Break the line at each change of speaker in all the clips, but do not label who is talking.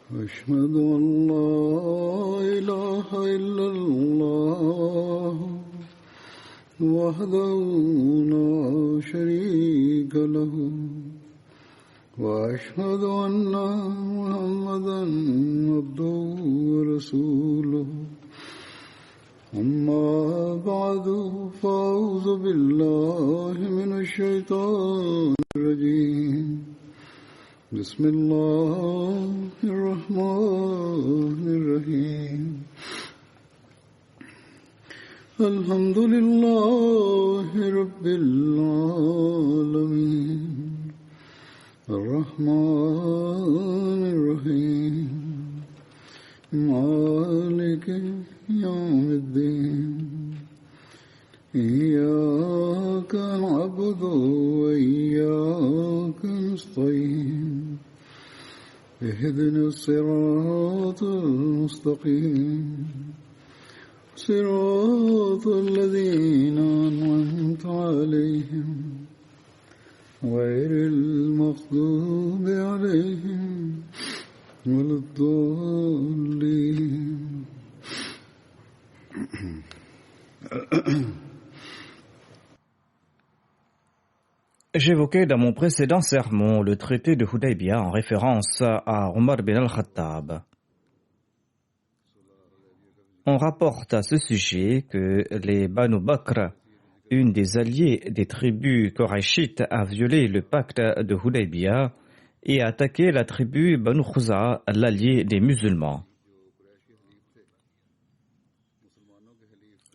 أشهد أن لا إله إلا الله وحده لا شريك له وأشهد أن محمدا عبده ورسوله أما بعد فأعوذ بالله من الشيطان الرجيم بسم الله الرحمن الرحيم الحمد لله رب العالمين الرحمن الرحيم مالك يوم الدين إياك نعبد وإياك نستعين اهدنا الصراط المستقيم صراط الذين أنعمت عليهم غير المغضوب عليهم ولا الضالين.
J'évoquais dans mon précédent sermon le traité de Hudaybiyah en référence à Omar bin al-Khattab. On rapporte à ce sujet que les Banu Bakr, une des alliées des tribus Qurayshites, a violé le pacte de Hudaybiyah et a attaqué la tribu Banu Khuza, l'allié des musulmans.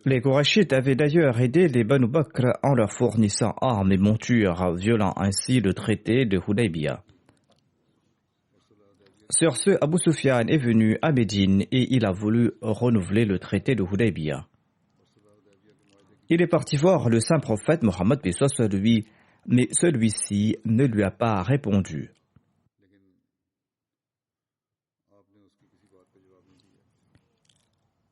Les Qurayshites avaient d'ailleurs aidé les Banu Bakr en leur fournissant armes et montures, violant ainsi le traité de Hudaybiyah. Sur ce, Abu Sufyan est venu à Médine et il a voulu renouveler le traité de Hudaybiyah. Il est parti voir le saint prophète Mohammed paix soit lui, mais celui-ci ne lui a pas répondu.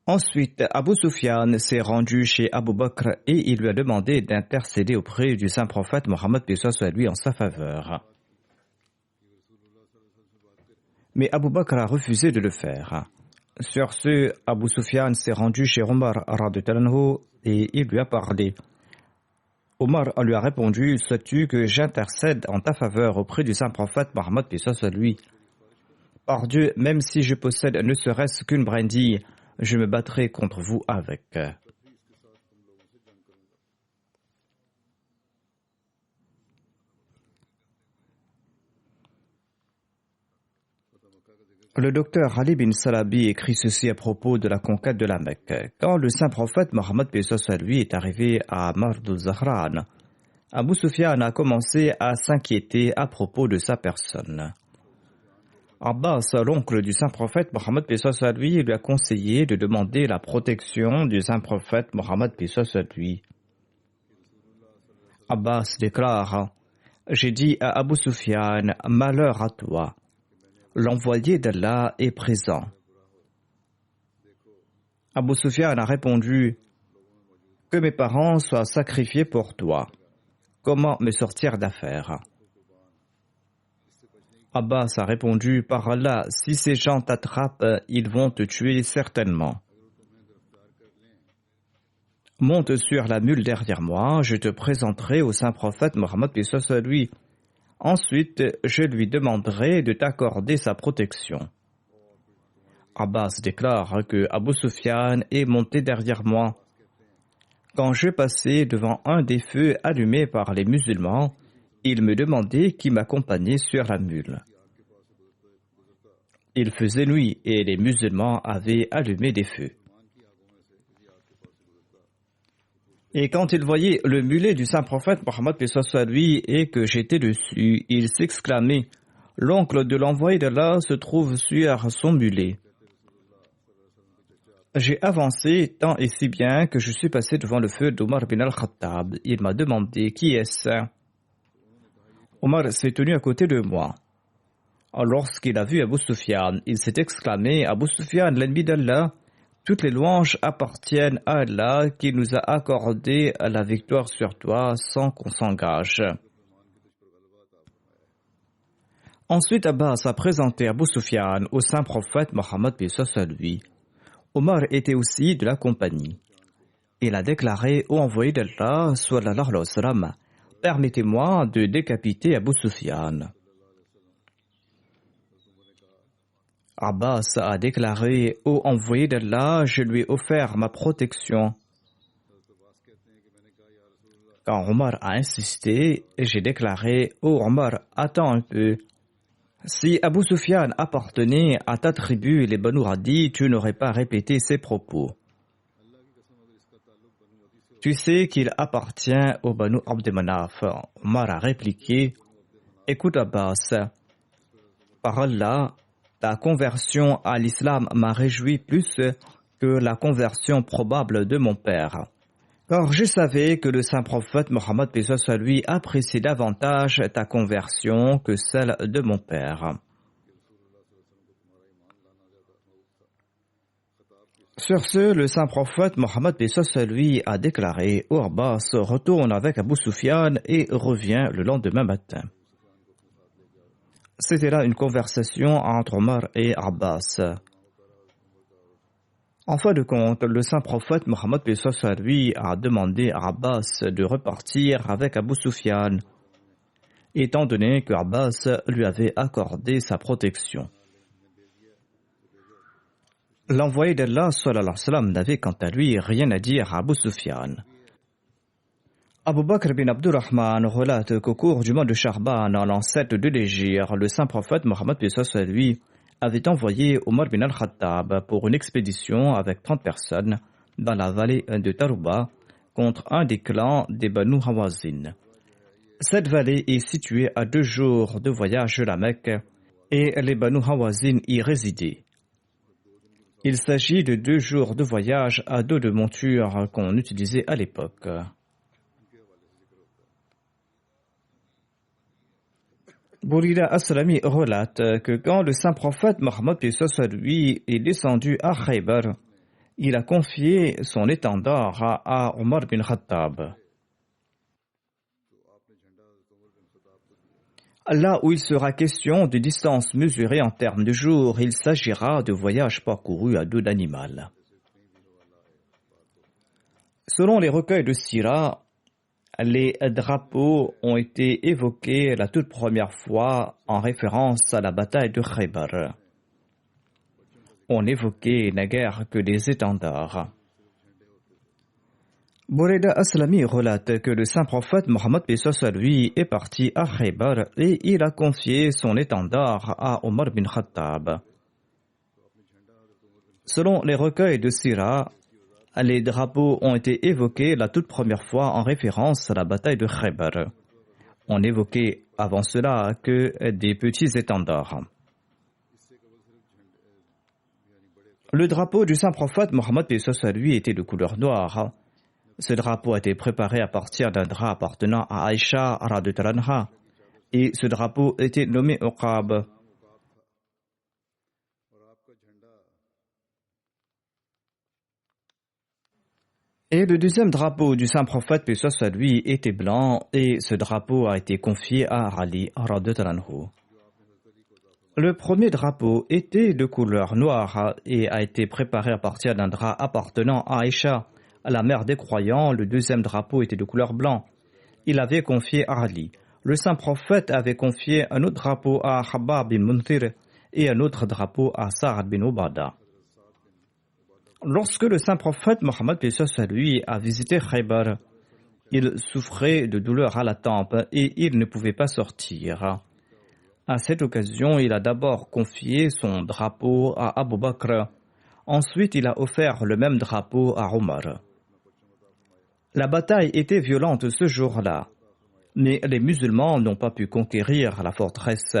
Ensuite, Abu Sufyan s'est rendu chez Abu Bakr et il lui a demandé d'intercéder auprès du saint prophète Mohammed paix soit lui en sa faveur. Mais Abu Bakr a refusé de le faire. Sur ce, Abu Sufyan s'est rendu chez Omar et il lui a parlé. Omar lui a répondu: souhaites-tu que j'intercède en ta faveur auprès du saint prophète Mohammed paix soit lui? Par Dieu, même si je possède ne serait-ce qu'une brindille, je me battrai contre vous avec. Le docteur Ali bin Salabi écrit ceci à propos de la conquête de la Mecque. Quand le saint prophète Mohammed paix soit lui est arrivé à Mardul Zahran, Abu Sufyan a commencé à s'inquiéter à propos de sa personne. Abbas, l'oncle du saint prophète Mohammed paix soit lui, lui a conseillé de demander la protection du saint prophète Mohammed paix soit lui. Abbas déclare: j'ai dit à Abu Sufyan, malheur à toi. L'envoyé d'Allah est présent. Abu Sufyan a répondu: que mes parents soient sacrifiés pour toi. Comment me sortir d'affaire? Abbas a répondu: par Allah, si ces gens t'attrapent, ils vont te tuer certainement. Monte sur la mule derrière moi, je te présenterai au saint prophète Mohammed paix soit lui. Ensuite, je lui demanderai de t'accorder sa protection. Abbas déclare que Abu Sufyan est monté derrière moi. Quand je passais devant un des feux allumés par les musulmans, il me demandait qui m'accompagnait sur la mule. Il faisait nuit et les musulmans avaient allumé des feux. Et quand il voyait le mulet du saint prophète Mohammed paix soit lui et que j'étais dessus, il s'exclamait: l'oncle de l'envoyé d'Allah se trouve sur son mulet. J'ai avancé tant et si bien que je suis passé devant le feu d'Omar bin al-Khattab. Il m'a demandé: qui est-ce? Omar s'est tenu à côté de moi. Lorsqu'il a vu Abu Sufyan, il s'est exclamé: Abu Sufyan, l'ennemi d'Allah, toutes les louanges appartiennent à Allah qui nous a accordé la victoire sur toi sans qu'on s'engage. Ensuite, Abbas a présenté Abu Sufyan au saint prophète Mohammed lui. Omar était aussi de la compagnie. Il a déclaré au envoyé d'Allah, sallallahu alayhi wa sallam, « Permettez-moi de décapiter Abu Sufyan. » Abbas a déclaré au envoyé d'Allah, « Je lui ai offert ma protection. » Quand Omar a insisté, j'ai déclaré, « Oh Omar, attends un peu. Si Abu Sufyan appartenait à ta tribu, les Banu Adi, tu n'aurais pas répété ces propos. Tu sais qu'il appartient aux Banu Abd Manaf. » Omar a répliqué, « Écoute Abbas, par Allah, ta conversion à l'islam m'a réjoui plus que la conversion probable de mon père. Car je savais que le saint prophète Mohammed lui appréciait davantage ta conversion que celle de mon père. » Sur ce, le saint prophète Mohammed lui a déclaré, « Oh Abbas, retourne avec Abu Sufyan et reviens le lendemain matin. » C'était là une conversation entre Omar et Abbas. En fin de compte, le saint prophète Mohammed lui a demandé à Abbas de repartir avec Abu Sufyan, étant donné que Abbas lui avait accordé sa protection. L'envoyé d'Allah sallallahu alayhi wa sallam n'avait quant à lui rien à dire à Abu Sufyan. Abu Bakr bin Abdurrahman relate qu'au cours du mois de Sha'ban, en l'an 7 de l'Hégire, le saint prophète Mohammed lui avait envoyé Omar bin al-Khattab pour une expédition avec 30 personnes dans la vallée de Tarouba contre un des clans des Banu Hawazin. Cette vallée est située à 2 jours de voyage de la Mecque et les Banu Hawazin y résidaient. Il s'agit de 2 jours de voyage à dos de monture qu'on utilisait à l'époque. Bourida Aslami relate que quand le saint prophète Mohammed lui est descendu à Khaybar, il a confié son étendard à Omar bin Khattab. Là où il sera question de distance mesurée en termes de jours, il s'agira de voyages parcourus à dos d'animal. Selon les recueils de Sira, les drapeaux ont été évoqués la toute première fois en référence à la bataille de Khaybar. On n'évoquait naguère que des étendards. Boureda Aslami relate que le saint prophète Mohammed lui est parti à Khaybar et il a confié son étendard à Omar bin Khattab. Selon les recueils de Sira, les drapeaux ont été évoqués la toute première fois en référence à la bataille de Khaybar. On n'évoquait avant cela que des petits étendards. Le drapeau du saint prophète Mohammed lui était de couleur noire. Ce drapeau a été préparé à partir d'un drap appartenant à Aïcha radhiyallahu anha et ce drapeau était nommé Uqab. Et le deuxième drapeau du saint prophète lui était blanc et ce drapeau a été confié à Ali radhiyallahu anhu. Le premier drapeau était de couleur noire et a été préparé à partir d'un drap appartenant à Aïcha, la mère des croyants. Le deuxième drapeau était de couleur blanc. Il avait confié à Ali. Le saint prophète avait confié un autre drapeau à Habab bin Munthir et un autre drapeau à Sa'ad bin Ubada. Lorsque le saint prophète Mohammed lui a visité Khaybar, il souffrait de douleurs à la tempe et il ne pouvait pas sortir. À cette occasion, il a d'abord confié son drapeau à Abu Bakr. Ensuite, il a offert le même drapeau à Omar. La bataille était violente ce jour-là, mais les musulmans n'ont pas pu conquérir la forteresse.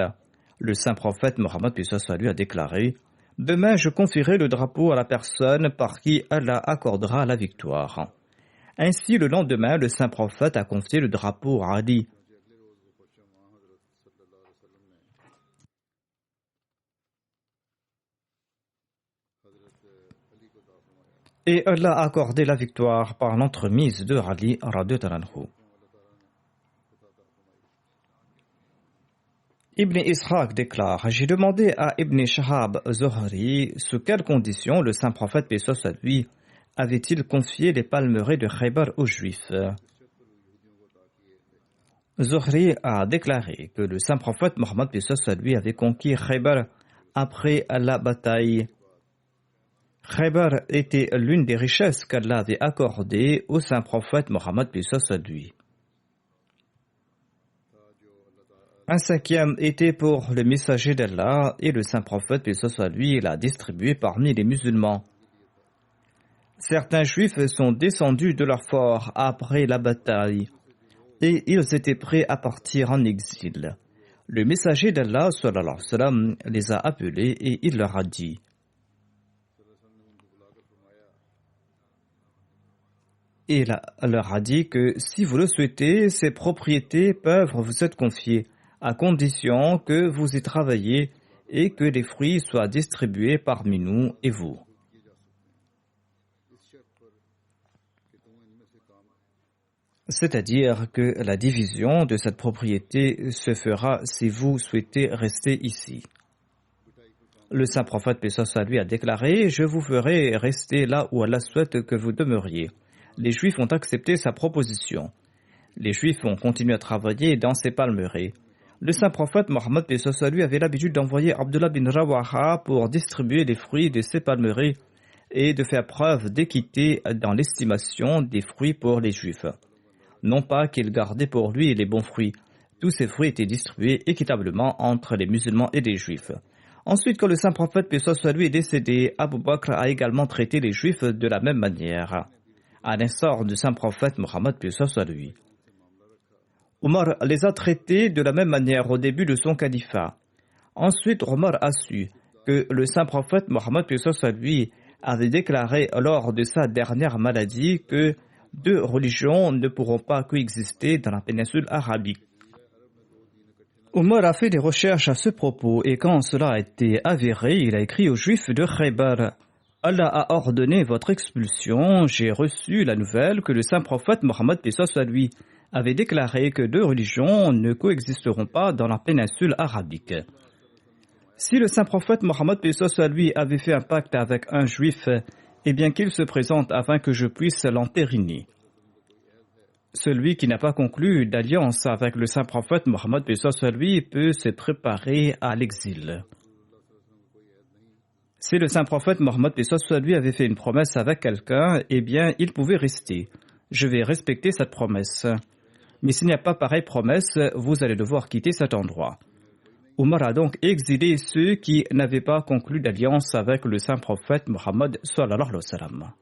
Le saint prophète Mohammed lui a déclaré « Demain, je confierai le drapeau à la personne par qui Allah accordera la victoire. » Ainsi, le lendemain, le saint prophète a confié le drapeau à Ali. Et Allah a accordé la victoire par l'entremise de Ali radhiyallahu anhu. Ibn Ishaq déclare: J'ai demandé à Ibn Shahab Zohri sous quelles conditions le saint prophète paix soit sur lui avait-il confié les palmeraies de Khaybar aux Juifs. Zohri a déclaré que le saint prophète Mohammed paix soit sur lui avait conquis Khaybar après la bataille. Khaybar était l'une des richesses qu'Allah avait accordées au saint prophète Mohammed paix soit sur lui. Un cinquième était pour le messager d'Allah et le saint prophète paix soit sur lui l'a distribué parmi les musulmans. Certains juifs sont descendus de leur fort après la bataille et ils étaient prêts à partir en exil. Le messager d'Allah sallallahu alayhi wa sallam les a appelés et il leur a dit: Il leur a dit que si vous le souhaitez, ces propriétés peuvent vous être confiées, à condition que vous y travaillez et que les fruits soient distribués parmi nous et vous. C'est-à-dire que la division de cette propriété se fera si vous souhaitez rester ici. Le saint prophète paix soit sur lui a déclaré: Je vous ferai rester là où Allah souhaite que vous demeuriez. Les Juifs ont accepté sa proposition. Les Juifs ont continué à travailler dans ces palmeraies. Le saint prophète Mohammed paix soit sur lui avait l'habitude d'envoyer Abdullah bin Rawaha pour distribuer les fruits de ces palmeraies et de faire preuve d'équité dans l'estimation des fruits pour les Juifs. Non pas qu'il gardait pour lui les bons fruits. Tous ces fruits étaient distribués équitablement entre les musulmans et les Juifs. Ensuite, quand le saint prophète paix soit sur lui est décédé, Abu Bakr a également traité les Juifs de la même manière, à l'instar du saint prophète Mohammed paix soit sur lui. Omar les a traités de la même manière au début de son califat. Ensuite, Omar a su que le saint prophète Mohammed paix soit sur lui avait déclaré lors de sa dernière maladie que deux religions ne pourront pas coexister dans la péninsule arabique. Omar a fait des recherches à ce propos et quand cela a été avéré, il a écrit aux Juifs de Khaybar: Allah a ordonné votre expulsion. J'ai reçu la nouvelle que le saint prophète Mohammed paix soit sur lui avait déclaré que deux religions ne coexisteront pas dans la péninsule arabique. Si le saint prophète Mohammed paix soit sur lui avait fait un pacte avec un juif, eh bien qu'il se présente afin que je puisse l'entériner. Celui qui n'a pas conclu d'alliance avec le saint prophète Mohammed paix soit sur lui peut se préparer à l'exil. Si le saint prophète Mohammed paix soit sur lui avait fait une promesse avec quelqu'un, eh bien il pouvait rester. Je vais respecter cette promesse. Mais s'il n'y a pas pareille promesse, vous allez devoir quitter cet endroit. Omar a donc exilé ceux qui n'avaient pas conclu d'alliance avec le saint prophète Mohammed sallallahu alayhi wa sallam.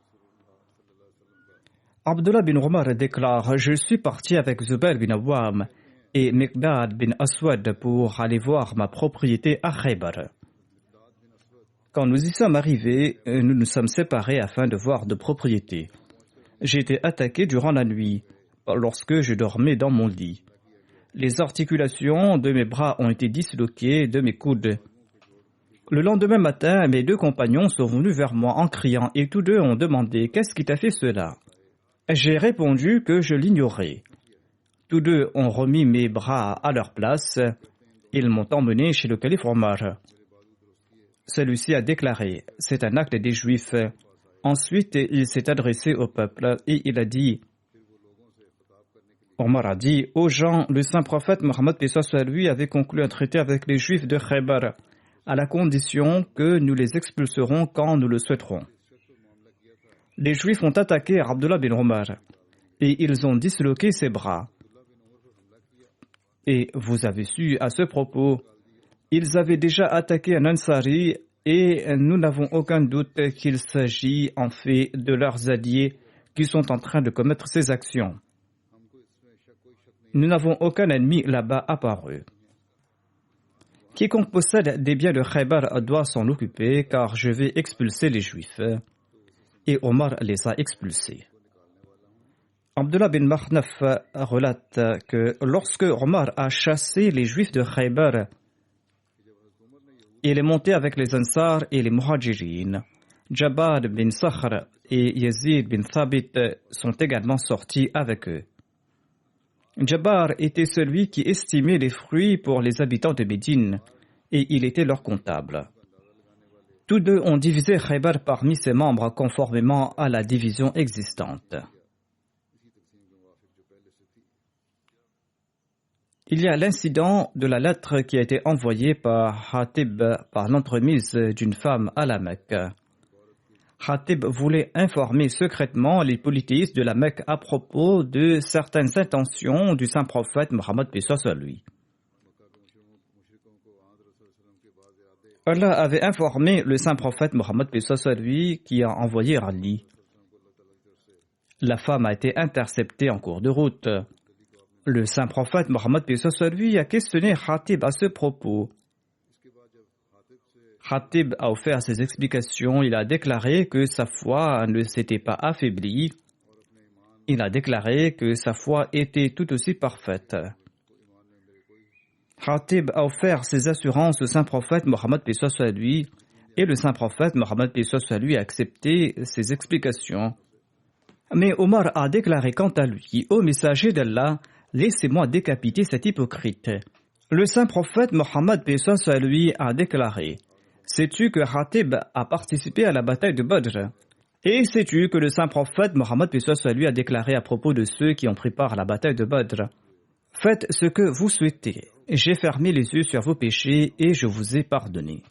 Abdullah bin Omar déclare: Je suis parti avec Zubair bin Awam et Miqdad bin Aswad pour aller voir ma propriété à Khaybar. Quand nous y sommes arrivés, nous nous sommes séparés afin de voir de propriétés. J'ai été attaqué durant la nuit lorsque je dormais dans mon lit. Les articulations de mes bras ont été disloquées de mes coudes. Le lendemain matin, mes deux compagnons sont venus vers moi en criant et tous deux ont demandé: Qu'est-ce qui t'a fait cela? J'ai répondu que je l'ignorais. Tous deux ont remis mes bras à leur place. Ils m'ont emmené chez le calife Omar. Celui-ci a déclaré: C'est un acte des Juifs. Ensuite, il s'est adressé au peuple et il a dit: Omar a dit aux gens: Le saint prophète Mohammed paix soit sur lui avait conclu un traité avec les Juifs de Khaybar, à la condition que nous les expulserons quand nous le souhaiterons. Les Juifs ont attaqué Abdullah bin Omar et ils ont disloqué ses bras. Et vous avez su à ce propos, ils avaient déjà attaqué un Ansari et nous n'avons aucun doute qu'il s'agit en fait de leurs alliés qui sont en train de commettre ces actions. Nous n'avons aucun ennemi là-bas à part eux. Quiconque possède des biens de Khaybar doit s'en occuper car je vais expulser les Juifs. Et Omar les a expulsés. Abdullah bin Makhnaf relate que lorsque Omar a chassé les Juifs de Khaybar, il est monté avec les Ansar et les Muhajirin. Jabad bin Sakhr et Yazid bin Thabit sont également sortis avec eux. Jabbar était celui qui estimait les fruits pour les habitants de Médine et il était leur comptable. Tous deux ont divisé Khaybar parmi ses membres conformément à la division existante. Il y a l'incident de la lettre qui a été envoyée par Hatib par l'entremise d'une femme à la Mecque. Hatib voulait informer secrètement les polythéistes de la Mecque à propos de certaines intentions du saint prophète Mohammed paix soit lui. Allah avait informé le saint prophète Mohammed paix soit lui qui a envoyé Ali. La femme a été interceptée en cours de route. Le saint prophète Mohammed paix soit lui a questionné Hatib à ce propos. Hatib a offert ses explications. Il a déclaré que sa foi ne s'était pas affaiblie. Il a déclaré que sa foi était tout aussi parfaite. Hatib a offert ses assurances au saint prophète Mohammed paix soit lui et le saint prophète Mohammed paix soit lui a accepté ses explications. Mais Omar a déclaré quant à lui: Ô messager d'Allah, laissez-moi décapiter cet hypocrite. Le saint prophète Mohammed paix soit lui a déclaré: sais-tu que Hatib a participé à la bataille de Badr? Et sais-tu que le saint prophète Mohammed paix soit lui a déclaré à propos de ceux qui ont pris part à la bataille de Badr: faites ce que vous souhaitez. J'ai fermé les yeux sur vos péchés et je vous ai pardonné.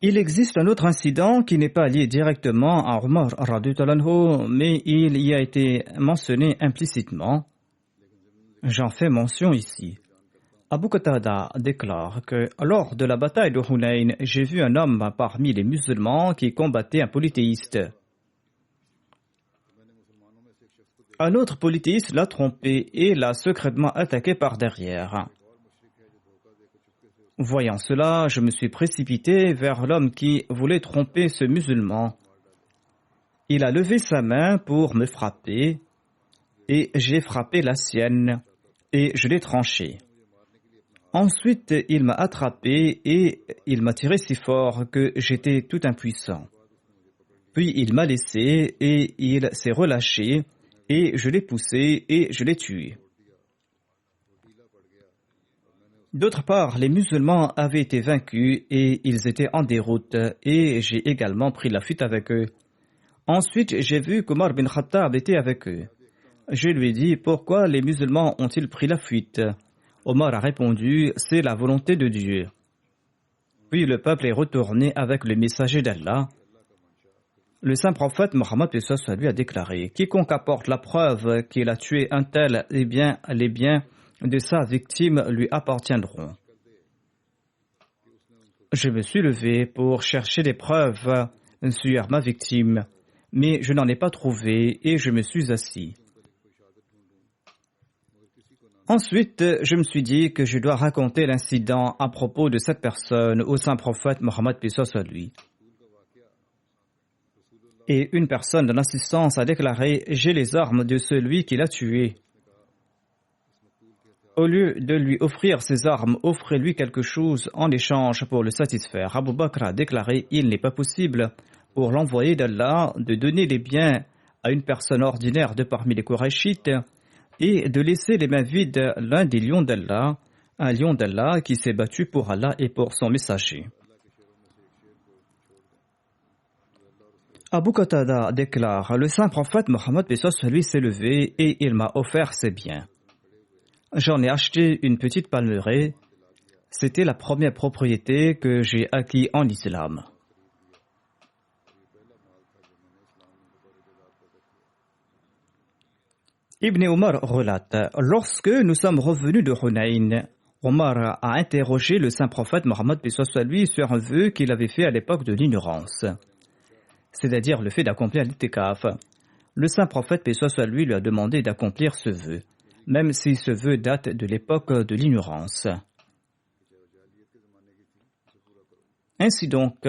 Il existe un autre incident qui n'est pas lié directement à Omar radhiyallahu anhu, mais il y a été mentionné implicitement. J'en fais mention ici. Abu Qatada déclare que lors de la bataille de Hunayn, j'ai vu un homme parmi les musulmans qui combattait un polythéiste. Un autre polythéiste l'a trompé et l'a secrètement attaqué par derrière. Voyant cela, je me suis précipité vers l'homme qui voulait tromper ce musulman. Il a levé sa main pour me frapper et j'ai frappé la sienne et je l'ai tranché. Ensuite, il m'a attrapé et il m'a tiré si fort que j'étais tout impuissant. Puis il m'a laissé et il s'est relâché et je l'ai poussé et je l'ai tué. D'autre part, les musulmans avaient été vaincus et ils étaient en déroute et j'ai également pris la fuite avec eux. Ensuite, j'ai vu qu'Omar bin Khattab était avec eux. Je lui ai dit: pourquoi les musulmans ont-ils pris la fuite? Omar a répondu: c'est la volonté de Dieu. Puis le peuple est retourné avec le messager d'Allah. Le saint prophète Mohammed paix soit lui a déclaré: quiconque apporte la preuve qu'il a tué un tel, eh bien, les biens de sa victime lui appartiendront. Je me suis levé pour chercher des preuves sur ma victime, mais je n'en ai pas trouvé et je me suis assis. Ensuite, je me suis dit que je dois raconter l'incident à propos de cette personne au saint prophète Mohammed paix soit lui. Et une personne de l'assistance a déclaré: j'ai les armes de celui qui l'a tué. Au lieu de lui offrir ses armes, offrez-lui quelque chose en échange pour le satisfaire. Abu Bakr a déclaré: il n'est pas possible pour l'envoyé d'Allah de donner les biens à une personne ordinaire de parmi les Qurayshites et de laisser les mains vides l'un des lions d'Allah, un lion d'Allah qui s'est battu pour Allah et pour son messager. Abu Qatada déclare: le saint prophète Mohammed paix soit lui s'est levé et il m'a offert ses biens. J'en ai acheté une petite palmeraie. C'était la première propriété que j'ai acquise en islam. Ibn Omar relate: lorsque nous sommes revenus de Hunayn, Omar a interrogé le saint prophète Mohammed paix soit lui sur un vœu qu'il avait fait à l'époque de l'ignorance, c'est-à-dire le fait d'accomplir l'itikaf. Le saint prophète paix soit lui a demandé d'accomplir ce vœu, même si ce vœu date de l'époque de l'ignorance. Ainsi donc,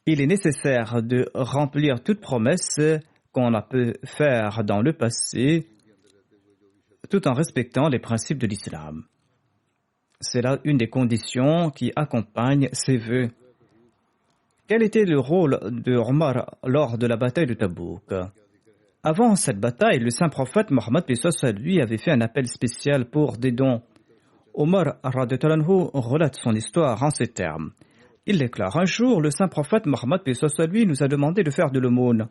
il est nécessaire de remplir toute promesse qu'on a pu faire dans le passé, tout en respectant les principes de l'islam. C'est là une des conditions qui accompagnent ces vœux. Quel était le rôle de Omar lors de la bataille de Tabouk? Avant cette bataille, le saint prophète Mohammed lui avait fait un appel spécial pour des dons. Omar relate son histoire en ces termes. Il déclare: un jour, le saint prophète Mohammed lui nous a demandé de faire de l'aumône.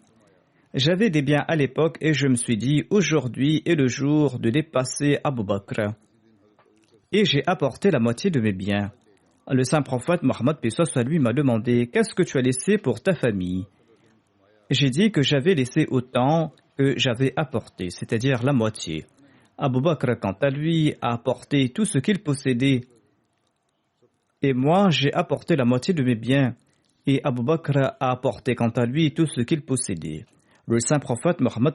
J'avais des biens à l'époque et je me suis dit: aujourd'hui est le jour de dépasser Abu Bakr. Et j'ai apporté la moitié de mes biens. Le saint prophète Mohammed lui m'a demandé: qu'est-ce que tu as laissé pour ta famille? J'ai dit que j'avais laissé autant que j'avais apporté, c'est-à-dire la moitié. Abu Bakr, quant à lui, a apporté tout ce qu'il possédait. Et moi, j'ai apporté la moitié de mes biens. Et Abu Bakr a apporté, quant à lui, tout ce qu'il possédait. Le saint prophète Mohammed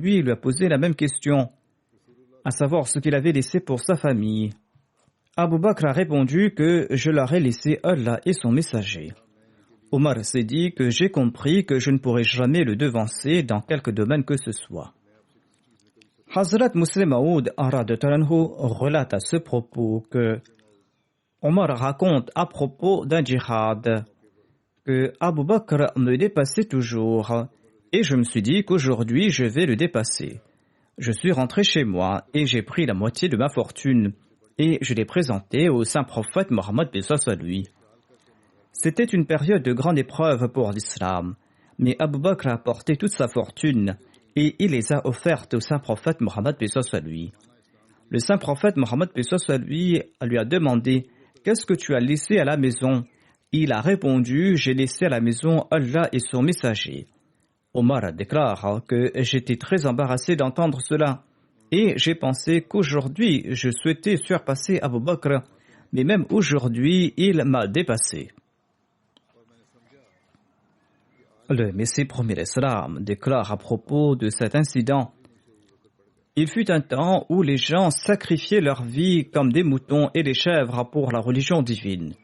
lui a posé la même question, à savoir ce qu'il avait laissé pour sa famille. Abu Bakr a répondu que je leur ai laissé Allah et son messager. Omar s'est dit que j'ai compris que je ne pourrai jamais le devancer dans quelque domaine que ce soit. Hazrat Muslim Maud relate à ce propos que Omar raconte à propos d'un djihad que Abu Bakr me dépassait toujours et je me suis dit qu'aujourd'hui je vais le dépasser. Je suis rentré chez moi et j'ai pris la moitié de ma fortune et je l'ai présenté au saint prophète Mohammed lui. C'était une période de grande épreuve pour l'islam, mais Abu Bakr a apporté toute sa fortune et il les a offertes au saint prophète Mohammed lui. Le saint prophète Mohammed lui a demandé: qu'est-ce que tu as laissé à la maison? Il a répondu: j'ai laissé à la maison Allah et son messager. Omar déclare que j'étais très embarrassé d'entendre cela et j'ai pensé qu'aujourd'hui je souhaitais surpasser Abu Bakr, mais même aujourd'hui il m'a dépassé. Le Messie premier l'Islam déclare à propos de cet incident: il fut un temps où les gens sacrifiaient leur vie comme des moutons et des chèvres pour la religion divine.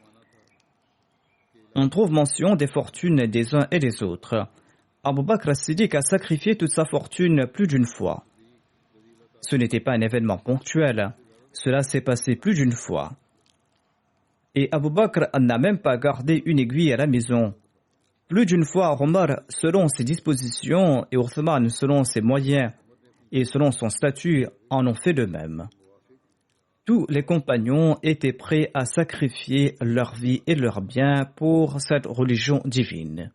On trouve mention des fortunes des uns et des autres. Abu Bakr as-Siddiq a sacrifié toute sa fortune plus d'une fois. Ce n'était pas un événement ponctuel, cela s'est passé plus d'une fois. Et Abu Bakr n'a même pas gardé une aiguille à la maison. Plus d'une fois, Omar, selon ses dispositions, et Uthman, selon ses moyens, et selon son statut, en ont fait de même. Tous les compagnons étaient prêts à sacrifier leur vie et leurs biens pour cette religion divine.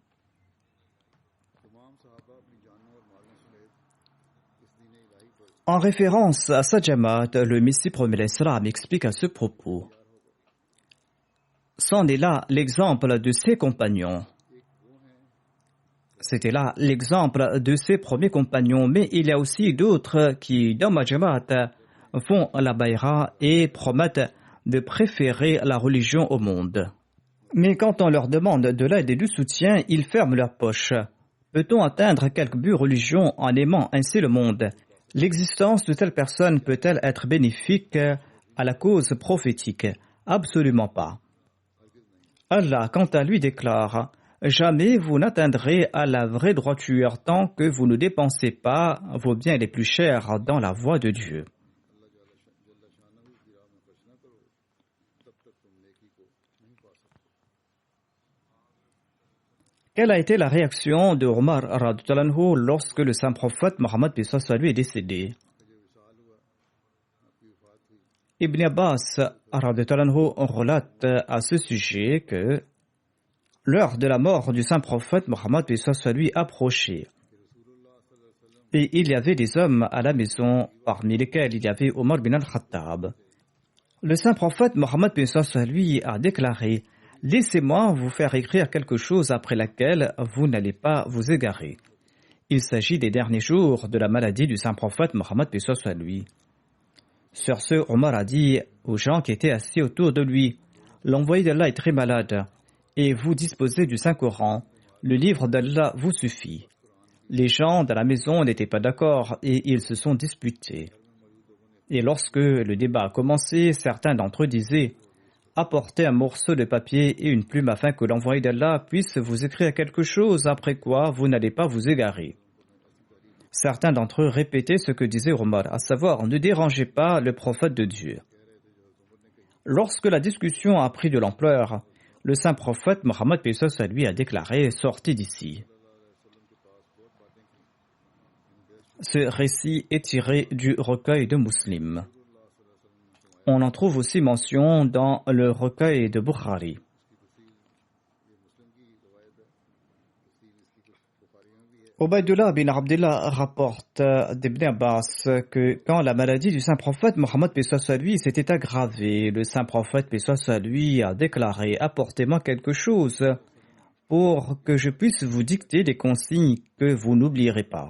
En référence à sa Jamaat, le Messie premier l'Islam explique à ce propos: c'en est là l'exemple de ses compagnons. C'était là l'exemple de ses premiers compagnons, mais il y a aussi d'autres qui, dans ma Jamaat, font la bayra et promettent de préférer la religion au monde. Mais quand on leur demande de l'aide et du soutien, ils ferment leurs poches. Peut-on atteindre quelque but religion en aimant ainsi le monde? L'existence de telle personne peut-elle être bénéfique à la cause prophétique? Absolument pas. Allah, quant à lui, déclare: jamais vous n'atteindrez à la vraie droiture tant que vous ne dépensez pas vos biens les plus chers dans la voie de Dieu. Quelle a été la réaction de Omar lorsque le saint prophète Mohammed est décédé? Ibn Abbas relate à ce sujet que l'heure de la mort du saint prophète Mohammed lui approchait. Et il y avait des hommes à la maison, parmi lesquels il y avait Omar bin al-Khattab. Le saint prophète Mohammed lui a déclaré: laissez-moi vous faire écrire quelque chose après laquelle vous n'allez pas vous égarer. Il s'agit des derniers jours de la maladie du saint prophète Mohammed lui. Sur ce, Omar a dit aux gens qui étaient assis autour de lui: l'envoyé d'Allah est très malade et vous disposez du Saint-Coran. Le livre d'Allah vous suffit. Les gens de la maison n'étaient pas d'accord et ils se sont disputés. Et lorsque le débat a commencé, certains d'entre eux disaient: apportez un morceau de papier et une plume afin que l'envoyé d'Allah puisse vous écrire quelque chose, après quoi vous n'allez pas vous égarer. Certains d'entre eux répétaient ce que disait Omar, à savoir: ne dérangez pas le prophète de Dieu. Lorsque la discussion a pris de l'ampleur, le saint prophète Mohammed lui a déclaré « Sortez d'ici ». Ce récit est tiré du recueil de Muslim. On en trouve aussi mention dans le recueil de Bukhari. Ubaydullah bin Abdullah rapporte d'Ibn Abbas que quand la maladie du saint prophète Mohammed lui s'était aggravée, le saint prophète lui a déclaré « Apportez-moi quelque chose pour que je puisse vous dicter des consignes que vous n'oublierez pas. »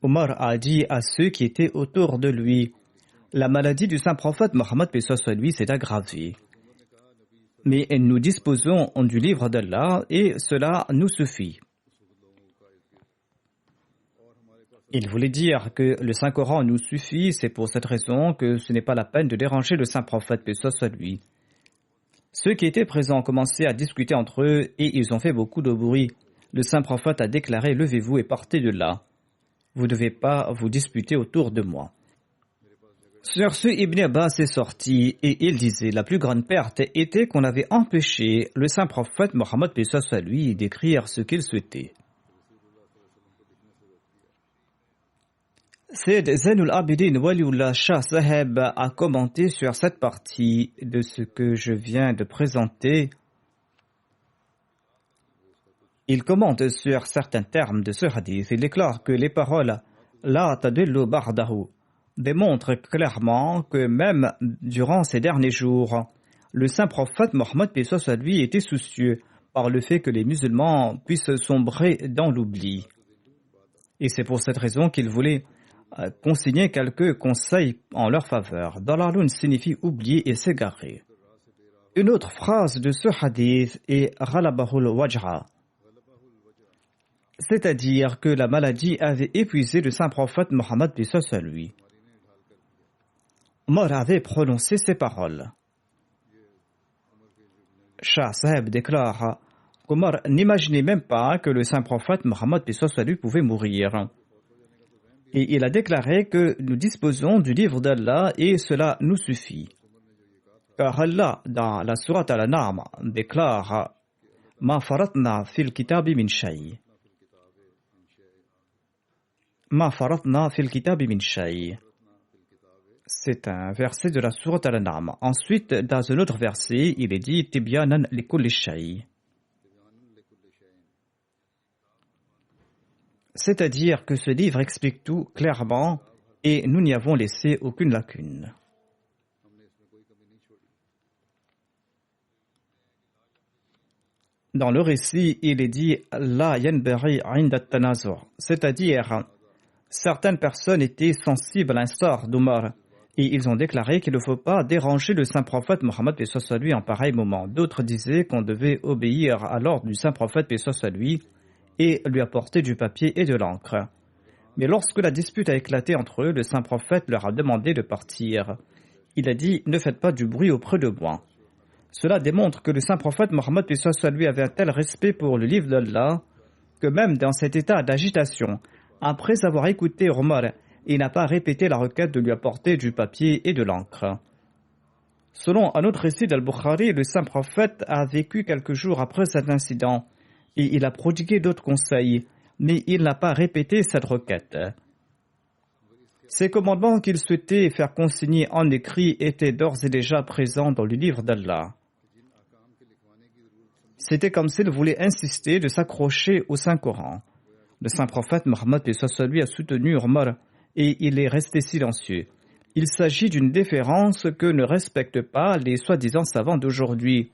Omar a dit à ceux qui étaient autour de lui « La maladie du saint prophète Mohammed lui s'est aggravée. Mais nous disposons du livre d'Allah et cela nous suffit. » Il voulait dire que le Saint-Coran nous suffit, c'est pour cette raison que ce n'est pas la peine de déranger le saint prophète lui. Ceux qui étaient présents ont commencé à discuter entre eux et ils ont fait beaucoup de bruit. Le saint prophète a déclaré « Levez-vous et partez de là. Vous ne devez pas vous disputer autour de moi. » Sur ce, Ibn Abbas est sorti et il disait la plus grande perte était qu'on avait empêché le saint prophète Mohammed lui d'écrire ce qu'il souhaitait. Sayyid Zainul Abidin Waliullah Shah Saheb a commenté sur cette partie de ce que je viens de présenter. Il commente sur certains termes de ce hadith. Il déclare que les paroles La tadillu ba'dahu démontre clairement que même durant ces derniers jours, le saint prophète Mohammed lui était soucieux par le fait que les musulmans puissent sombrer dans l'oubli. Et c'est pour cette raison qu'il voulait consigner quelques conseils en leur faveur. Dalalun signifie oublier et s'égarer. Une autre phrase de ce hadith est Ghalabahul wajha, c'est-à-dire que la maladie avait épuisé le saint prophète Mohammed lui. Omar avait prononcé ces paroles. Shah Saheb déclare qu'Omar n'imaginait même pas que le saint prophète Mohammed lui pouvait mourir. Et il a déclaré que nous disposons du livre d'Allah et cela nous suffit. Car Allah, dans la sourate Al-An'am, déclare Ma faratna fil kitabi min shay. Ma faratna fil kitabi min shay. C'est un verset de la sourate Al-An'am. Ensuite, dans un autre verset, il est dit Tibyanan li kulli shay. C'est-à-dire que ce livre explique tout clairement et nous n'y avons laissé aucune lacune. Dans le récit, il est dit La yanbaghi 'inda at-tanazur, c'est-à-dire certaines personnes étaient sensibles à l'instar d'Omar et ils ont déclaré qu'il ne faut pas déranger le saint prophète Mohammed lui en pareil moment. D'autres disaient qu'on devait obéir à l'ordre du saint prophète lui et lui apporter du papier et de l'encre. Mais lorsque la dispute a éclaté entre eux, le saint prophète leur a demandé de partir. Il a dit « Ne faites pas du bruit auprès de moi ». Cela démontre que le saint prophète Mohammed lui avait un tel respect pour le livre d'Allah que même dans cet état d'agitation, après avoir écouté Omar, il n'a pas répété la requête de lui apporter du papier et de l'encre. Selon un autre récit d'Al-Bukhari, le saint prophète a vécu quelques jours après cet incident et il a prodigué d'autres conseils, mais il n'a pas répété cette requête. Ces commandements qu'il souhaitait faire consigner en écrit étaient d'ores et déjà présents dans le livre d'Allah. C'était comme s'il voulait insister de s'accrocher au Saint-Coran. Le saint prophète Mohammed lui a soutenu Omar et il est resté silencieux. Il s'agit d'une déférence que ne respectent pas les soi-disant savants d'aujourd'hui.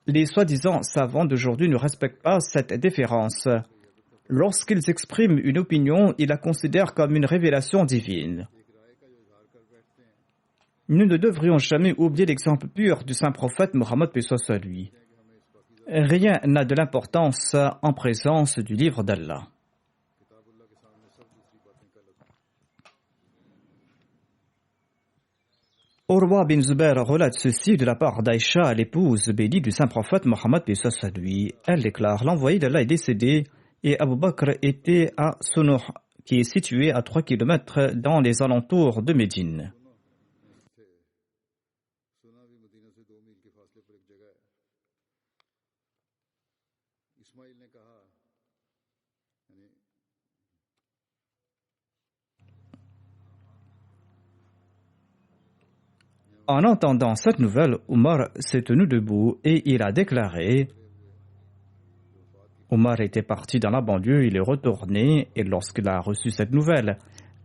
Les soi-disant savants d'aujourd'hui ne respectent pas cette déférence. Lorsqu'ils expriment une opinion, ils la considèrent comme une révélation divine. Nous ne devrions jamais oublier l'exemple pur du saint prophète Mohammed lui. Rien n'a de l'importance en présence du livre d'Allah. Urwa bin Zubair relate ceci de la part d'Aïcha, l'épouse bénie du saint prophète Mohammed lui. Elle déclare, l'envoyé d'Allah est décédé et Abu Bakr était à Sunouh, qui est situé à 3 km dans les alentours de Médine. En entendant cette nouvelle, Omar s'est tenu debout et il a déclaré. Omar était parti dans la banlieue, il est retourné et lorsqu'il a reçu cette nouvelle,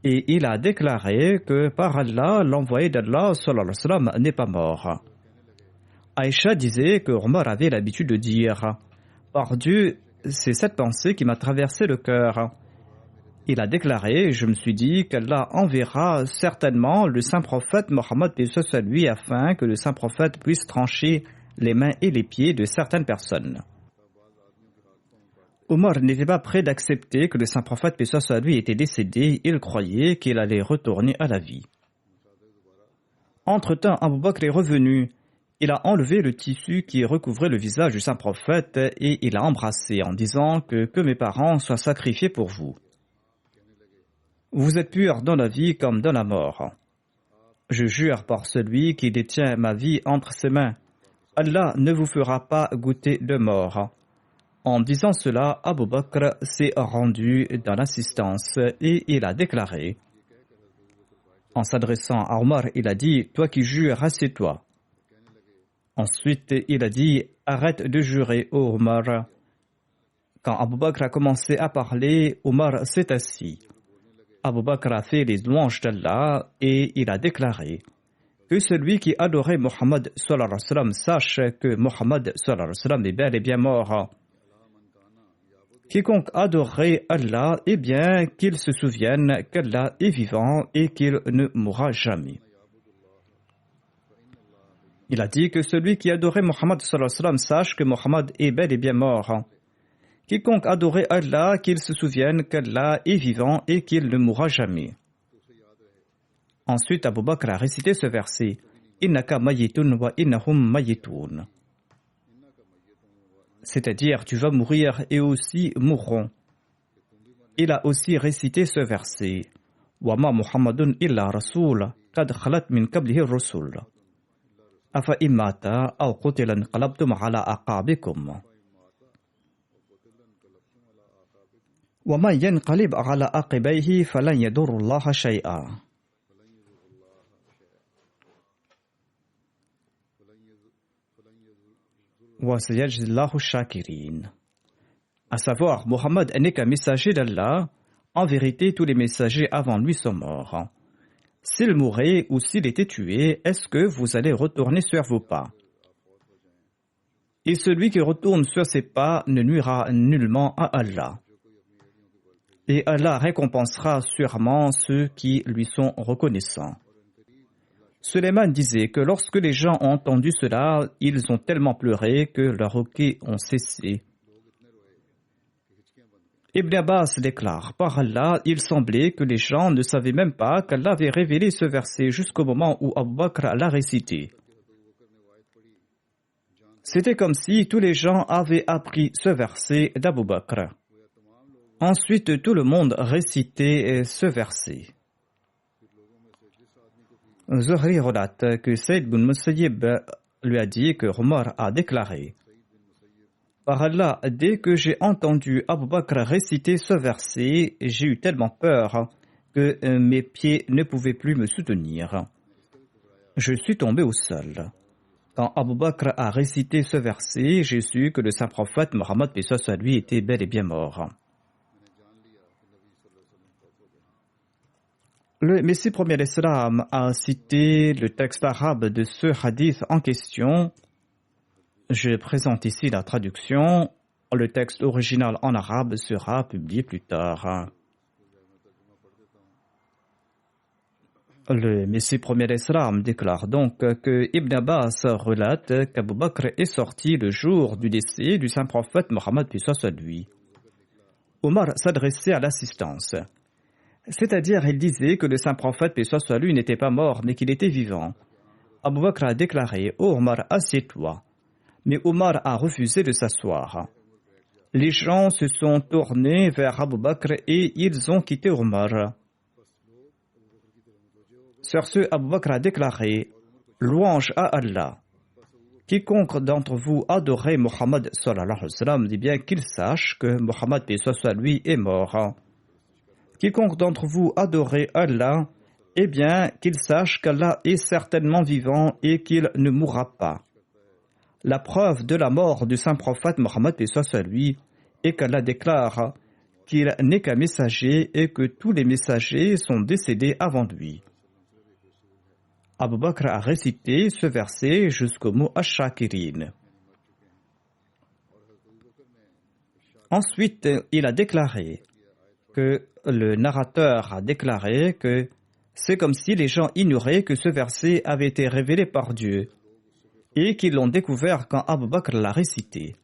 et il a déclaré que par Allah, l'envoyé d'Allah sallallahu alayhi wa sallam n'est pas mort. Aïcha disait que Omar avait l'habitude de dire « Par Dieu, c'est cette pensée qui m'a traversé le cœur. » Il a déclaré « Je me suis dit qu'Allah enverra certainement le saint prophète Mohammed paix soit lui afin que le saint prophète puisse trancher les mains et les pieds de certaines personnes. » Omar n'était pas prêt d'accepter que le saint prophète paix soit lui était décédé, il croyait qu'il allait retourner à la vie. Entre-temps, Abu Bakr est revenu. Il a enlevé le tissu qui recouvrait le visage du saint prophète et il l'a embrassé en disant que mes parents soient sacrifiés pour vous. Vous êtes purs dans la vie comme dans la mort. Je jure par celui qui détient ma vie entre ses mains. Allah ne vous fera pas goûter de mort. En disant cela, Abu Bakr s'est rendu dans l'assistance et il a déclaré. En s'adressant à Omar, il a dit « Toi qui jures, assieds-toi. » Ensuite, il a dit « Arrête de jurer, ô Omar. » Quand Abu Bakr a commencé à parler, Omar s'est assis. Abu Bakr a fait les louanges d'Allah et il a déclaré que celui qui adorait Mohammed sallallahu alayhi wa sallam sache que Mohammed sallallahu alayhi wa sallam est bel et bien mort. Quiconque adorait Allah, eh bien qu'il se souvienne qu'Allah est vivant et qu'il ne mourra jamais. Il a dit que celui qui adorait Mohammed sallallahu alayhi wa sallam sache que Mohammed est bel et bien mort. Quiconque adorait Allah, qu'il se souvienne qu'Allah est vivant et qu'il ne mourra jamais. Ensuite, Abu Bakr a récité ce verset « Innaka mayitun wa innahum mayitun » c'est-à-dire tu vas mourir et aussi mourront. Il a aussi récité ce verset « Wa ma Muhammadun illa rasoul qad khalat min qablihi rusul afa immata aw qutilan qalabtum ala aqabikum » وَمَنْ يَنْقَلِبْ عَلَى عَقِبَيْهِ فَلَنْ يَضُرَّ اللَّهَ شَيْئًا. وَسَيَجْزِي اللَّهُ الشَّاكِرِينَ. À savoir, Mohammed n'est qu'un messager d'Allah. En vérité, tous les messagers avant lui sont morts. S'il mourait ou s'il était tué, est-ce que vous allez retourner sur vos pas? Et celui qui retourne sur ses pas ne nuira nullement à Allah. Et Allah récompensera sûrement ceux qui lui sont reconnaissants. Sulayman disait que lorsque les gens ont entendu cela, ils ont tellement pleuré que leurs hoquets ont cessé. Ibn Abbas déclare, par Allah, il semblait que les gens ne savaient même pas qu'Allah avait révélé ce verset jusqu'au moment où Abu Bakr l'a récité. C'était comme si tous les gens avaient appris ce verset d'Abu Bakr. Ensuite, tout le monde récitait ce verset. Zuhri relate que Saïd bin Musayyib lui a dit que Omar a déclaré « Par Allah, dès que j'ai entendu Abu Bakr réciter ce verset, j'ai eu tellement peur que mes pieds ne pouvaient plus me soutenir. Je suis tombé au sol. Quand Abu Bakr a récité ce verset, j'ai su que le saint prophète Mohammed paix soit sur lui était bel et bien mort. » Le Messie premier d'Islam a cité le texte arabe de ce hadith en question. Je présente ici la traduction. Le texte original en arabe sera publié plus tard. Le Messie premier d'Islam déclare donc que Ibn Abbas relate qu'Abu Bakr est sorti le jour du décès du saint prophète Mohammed paix soit sur lui. Omar s'adressait à l'assistance. C'est-à-dire, il disait que le saint prophète, paix soit sur lui, n'était pas mort, mais qu'il était vivant. Abu Bakr a déclaré « Oh Omar, assieds-toi ». Mais Omar a refusé de s'asseoir. Les gens se sont tournés vers Abu Bakr et ils ont quitté Omar. Sur ce, Abu Bakr a déclaré « Louange à Allah. Quiconque d'entre vous adorait Mohammed sallallahu alayhi wa sallam, dit bien qu'il sache que Mohammed, paix soit sur lui, est mort. Quiconque d'entre vous adorait Allah, eh bien qu'il sache qu'Allah est certainement vivant et qu'il ne mourra pas. La preuve de la mort du saint prophète Mohammed paix soit lui est qu'Allah déclare qu'il n'est qu'un messager et que tous les messagers sont décédés avant lui. Abu Bakr a récité ce verset jusqu'au mot Ash-Shakirin. Ensuite, il a déclaré que le narrateur a déclaré que c'est comme si les gens ignoraient que ce verset avait été révélé par Dieu et qu'ils l'ont découvert quand Abu Bakr l'a récité.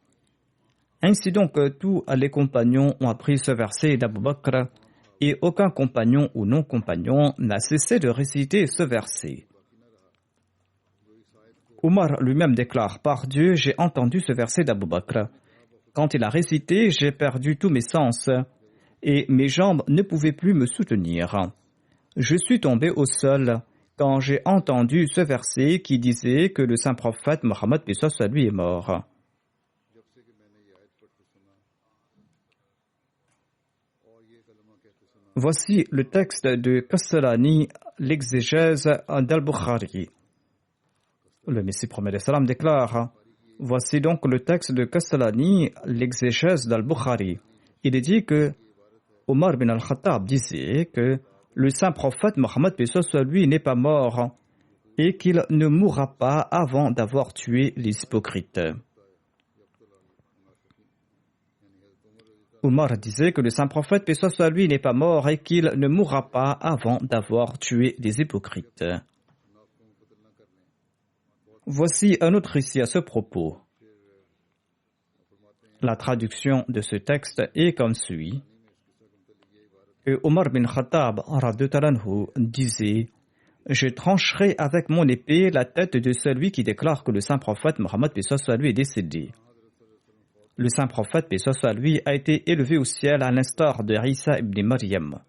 Ainsi donc, tous les compagnons ont appris ce verset d'Abu Bakr et aucun compagnon ou non-compagnon n'a cessé de réciter ce verset. Omar lui-même déclare: par Dieu, j'ai entendu ce verset d'Abu Bakr. Quand il a récité, j'ai perdu tous mes sens et mes jambes ne pouvaient plus me soutenir. Je suis tombé au sol quand j'ai entendu ce verset qui disait que le saint prophète Mohammed paix soit lui est mort. Voici le texte de Kastalani, l'exégèse d'Al-Bukhari. Le Messie promet salam déclare: voici donc le texte de Kastalani, l'exégèse d'Al-Bukhari. Il est dit que Omar bin al-Khattab disait que le saint prophète Mohammed paix soit lui n'est pas mort et qu'il ne mourra pas avant d'avoir tué les hypocrites. Omar disait que le saint prophète paix soit lui n'est pas mort et qu'il ne mourra pas avant d'avoir tué les hypocrites. Voici un autre récit à ce propos. La traduction de ce texte est comme suit. Que Omar bin Khattab disait: je trancherai avec mon épée la tête de celui qui déclare que le saint prophète Mohammed paix soit lui est décédé. Le saint prophète paix soit lui a été élevé au ciel à l'instar de Isa ibn Maryam.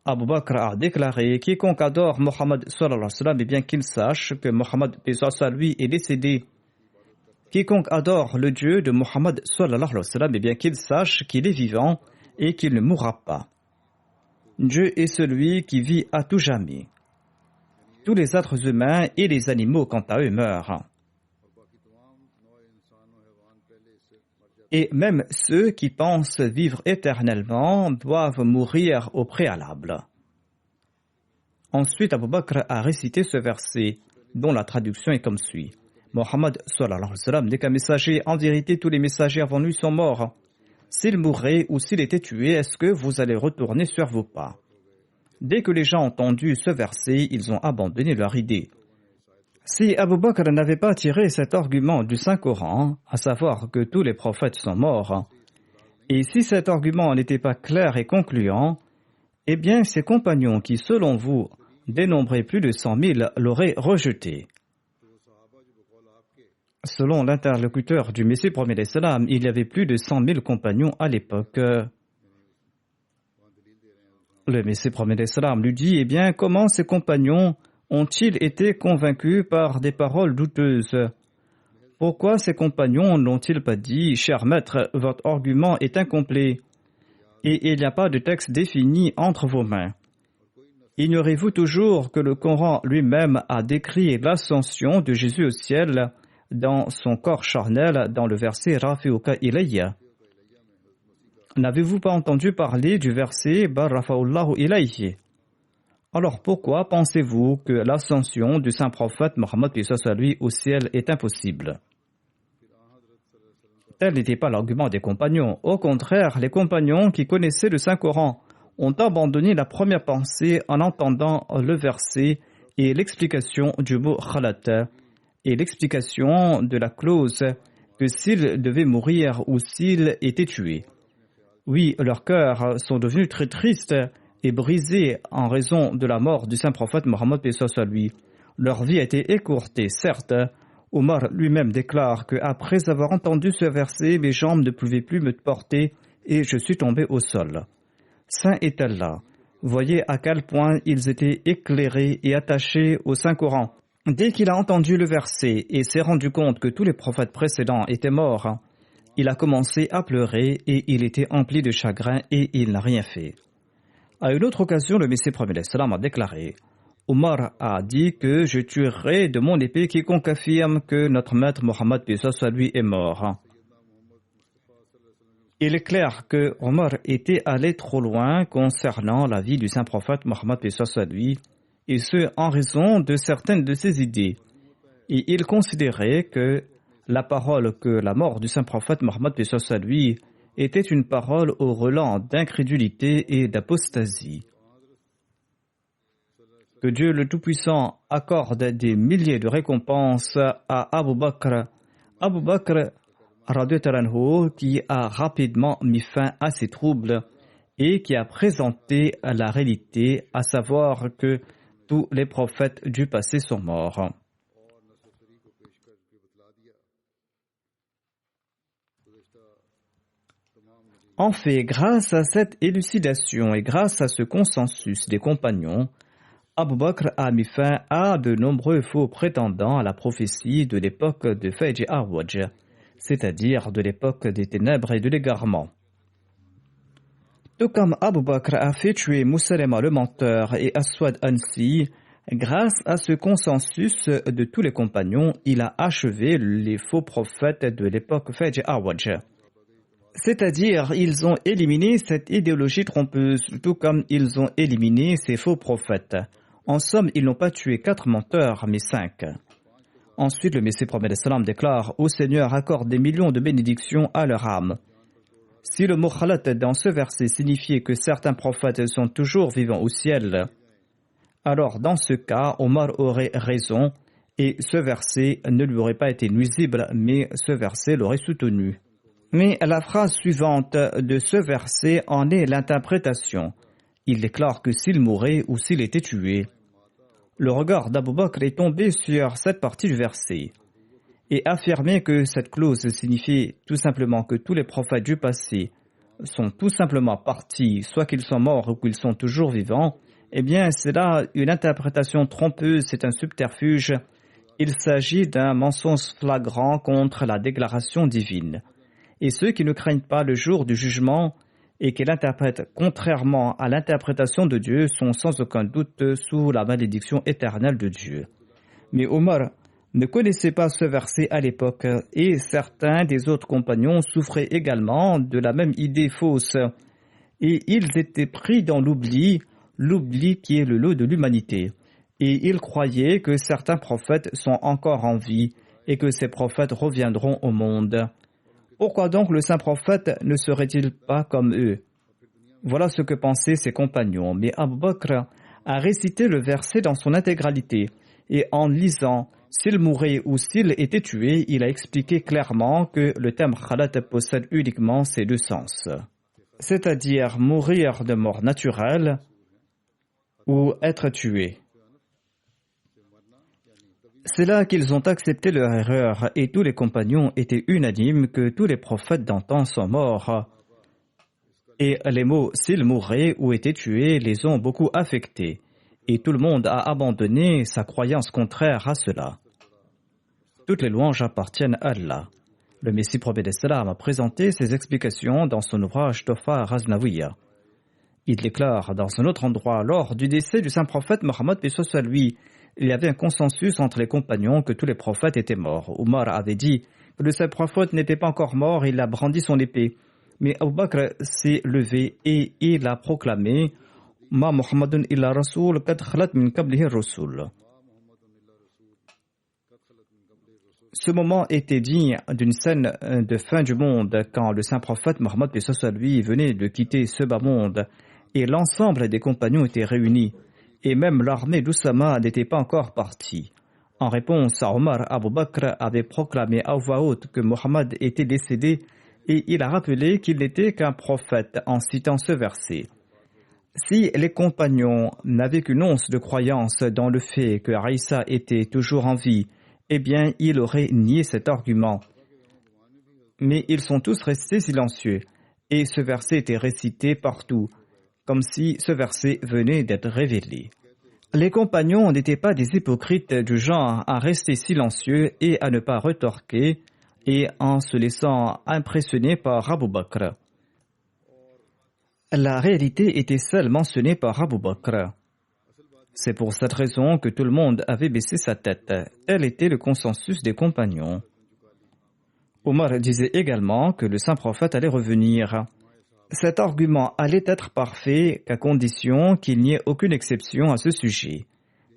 Abu Bakr a déclaré: quiconque adore Mohammed sallallahu alayhi wa sallam, et bien qu'il sache que Mohammed paix soit lui est décédé. Quiconque adore le Dieu de Mohammed sallallahu alayhi wa sallam, et bien qu'il sache qu'il est vivant et qu'il ne mourra pas. Dieu est celui qui vit à tout jamais. Tous les êtres humains et les animaux, quant à eux, meurent. Et même ceux qui pensent vivre éternellement doivent mourir au préalable. Ensuite, Abu Bakr a récité ce verset, dont la traduction est comme suit. Mohammed sallallahu alayhi wa sallam n'est qu'un messager. En vérité, tous les messagers avant lui sont morts. S'il mourait ou s'il était tué, est-ce que vous allez retourner sur vos pas? Dès que les gens ont entendu ce verset, ils ont abandonné leur idée. Si Abu Bakr n'avait pas tiré cet argument du Saint-Coran, à savoir que tous les prophètes sont morts, et si cet argument n'était pas clair et concluant, eh bien ses compagnons qui, selon vous, dénombraient plus de 100 000, l'auraient rejeté. Selon l'interlocuteur du Messie promet salam, il y avait plus de 100 000 compagnons à l'époque. Le Messie promet salam lui dit: eh bien, comment ces compagnons ont-ils été convaincus par des paroles douteuses? Pourquoi ces compagnons n'ont-ils pas dit: cher maître, votre argument est incomplet et il n'y a pas de texte défini entre vos mains? Ignorez-vous toujours que le Coran lui-même a décrit l'ascension de Jésus au ciel dans son corps charnel dans le verset Rafiuka ilayya? N'avez-vous pas entendu parler du verset Bar Rafa'ullahu ilayhi? Alors pourquoi pensez-vous que l'ascension du saint prophète Mohammed paix soit lui au ciel est impossible? Tel n'était pas l'argument des compagnons. Au contraire, les compagnons qui connaissaient le Saint-Coran ont abandonné la première pensée en entendant le verset et l'explication du mot khalat et l'explication de la clause que s'il devait mourir ou s'il était tué. Oui, leurs cœurs sont devenus très tristes et brisés en raison de la mort du saint prophète Mohammed paix soit lui. Leur vie a été écourtée, certes. Omar lui-même déclare que après avoir entendu ce verset, mes jambes ne pouvaient plus me porter et je suis tombé au sol. Saint est Allah. Voyez à quel point ils étaient éclairés et attachés au Saint-Coran. Dès qu'il a entendu le verset et s'est rendu compte que tous les prophètes précédents étaient morts, il a commencé à pleurer et il était empli de chagrin et il n'a rien fait. À une autre occasion, le Messie prophète a déclaré: Omar a dit que je tuerai de mon épée quiconque affirme que notre maître Mohammed lui est mort. Il est clair que Omar était allé trop loin concernant la vie du saint prophète Mohammed lui, et ce en raison de certaines de ses idées. Et il considérait que la parole que la mort du saint prophète Mohammed lui était une parole au relent d'incrédulité et d'apostasie. Que Dieu le Tout-Puissant accorde des milliers de récompenses à Abu Bakr. Abu Bakr, qui a rapidement mis fin à ses troubles et qui a présenté la réalité, à savoir que tous les prophètes du passé sont morts. En fait, grâce à cette élucidation et grâce à ce consensus des compagnons, Abu Bakr a mis fin à de nombreux faux prétendants à la prophétie de l'époque de Fayj Arwaj, c'est-à-dire de l'époque des ténèbres et de l'égarement. Tout comme Abu Bakr a fait tuer Moussalema le menteur et Aswad Ansi, grâce à ce consensus de tous les compagnons, il a achevé les faux prophètes de l'époque Fayj Arwaj. C'est-à-dire, ils ont éliminé cette idéologie trompeuse, tout comme ils ont éliminé ces faux prophètes. En somme, ils n'ont pas tué 4 menteurs, mais 5. Ensuite, le Messie prophète déclare: Ô Seigneur, accorde des millions de bénédictions à leur âme. Si le mot khalat dans ce verset signifiait que certains prophètes sont toujours vivants au ciel, alors dans ce cas, Omar aurait raison et ce verset ne lui aurait pas été nuisible, mais ce verset l'aurait soutenu. Mais la phrase suivante de ce verset en est l'interprétation. Il déclare que s'il mourait ou s'il était tué. Le regard d'Abu Bakr est tombé sur cette partie du verset et affirmait que cette clause signifiait tout simplement que tous les prophètes du passé sont tout simplement partis, soit qu'ils sont morts ou qu'ils sont toujours vivants. Eh bien, c'est là une interprétation trompeuse, c'est un subterfuge. Il s'agit d'un mensonge flagrant contre la déclaration divine. Et ceux qui ne craignent pas le jour du jugement et qui l'interprètent contrairement à l'interprétation de Dieu sont sans aucun doute sous la malédiction éternelle de Dieu. Mais Omar ne connaissait pas ce verset à l'époque et certains des autres compagnons souffraient également de la même idée fausse. Et ils étaient pris dans l'oubli qui est le lot de l'humanité. Et ils croyaient que certains prophètes sont encore en vie et que ces prophètes reviendront au monde. Pourquoi donc le saint prophète ne serait-il pas comme eux? Voilà ce que pensaient ses compagnons. Mais Abu Bakr a récité le verset dans son intégralité. Et en lisant « S'il mourait ou s'il était tué », il a expliqué clairement que le terme « khalat » possède uniquement ces deux sens. C'est-à-dire mourir de mort naturelle ou être tué. C'est là qu'ils ont accepté leur erreur et tous les compagnons étaient unanimes que tous les prophètes d'antan sont morts. Et les mots « s'il mourait ou était tué » les ont beaucoup affectés. Et tout le monde a abandonné sa croyance contraire à cela. Toutes les louanges appartiennent à Allah. Le Messie prophète a présenté ses explications dans son ouvrage Tofa Raznawiya. Il déclare dans un autre endroit: lors du décès du saint prophète Mohammed lui, il y avait un consensus entre les compagnons que tous les prophètes étaient morts. Omar avait dit que le saint prophète n'était pas encore mort et il a brandi son épée. Mais Abu Bakr s'est levé et il a proclamé: Ma Muhammadun illa Rasul qad khalat min qablihi Rasul. Ce moment était digne d'une scène de fin du monde quand le saint prophète Mohammed lui venait de quitter ce bas monde et l'ensemble des compagnons étaient réunis et même l'armée d'Oussama n'était pas encore partie. En réponse à Omar, Abu Bakr avait proclamé à voix haute que Mohammed était décédé et il a rappelé qu'il n'était qu'un prophète en citant ce verset. Si les compagnons n'avaient qu'une once de croyance dans le fait que Aïssa était toujours en vie, eh bien, ils auraient nié cet argument. Mais ils sont tous restés silencieux, et ce verset était récité partout, comme si ce verset venait d'être révélé. Les compagnons n'étaient pas des hypocrites du genre à rester silencieux et à ne pas retorquer, et en se laissant impressionner par Abu Bakr. La réalité était seule mentionnée par Abu Bakr. C'est pour cette raison que tout le monde avait baissé sa tête. Tel était le consensus des compagnons. Omar disait également que le saint prophète allait revenir. Cet argument allait être parfait qu'à condition qu'il n'y ait aucune exception à ce sujet.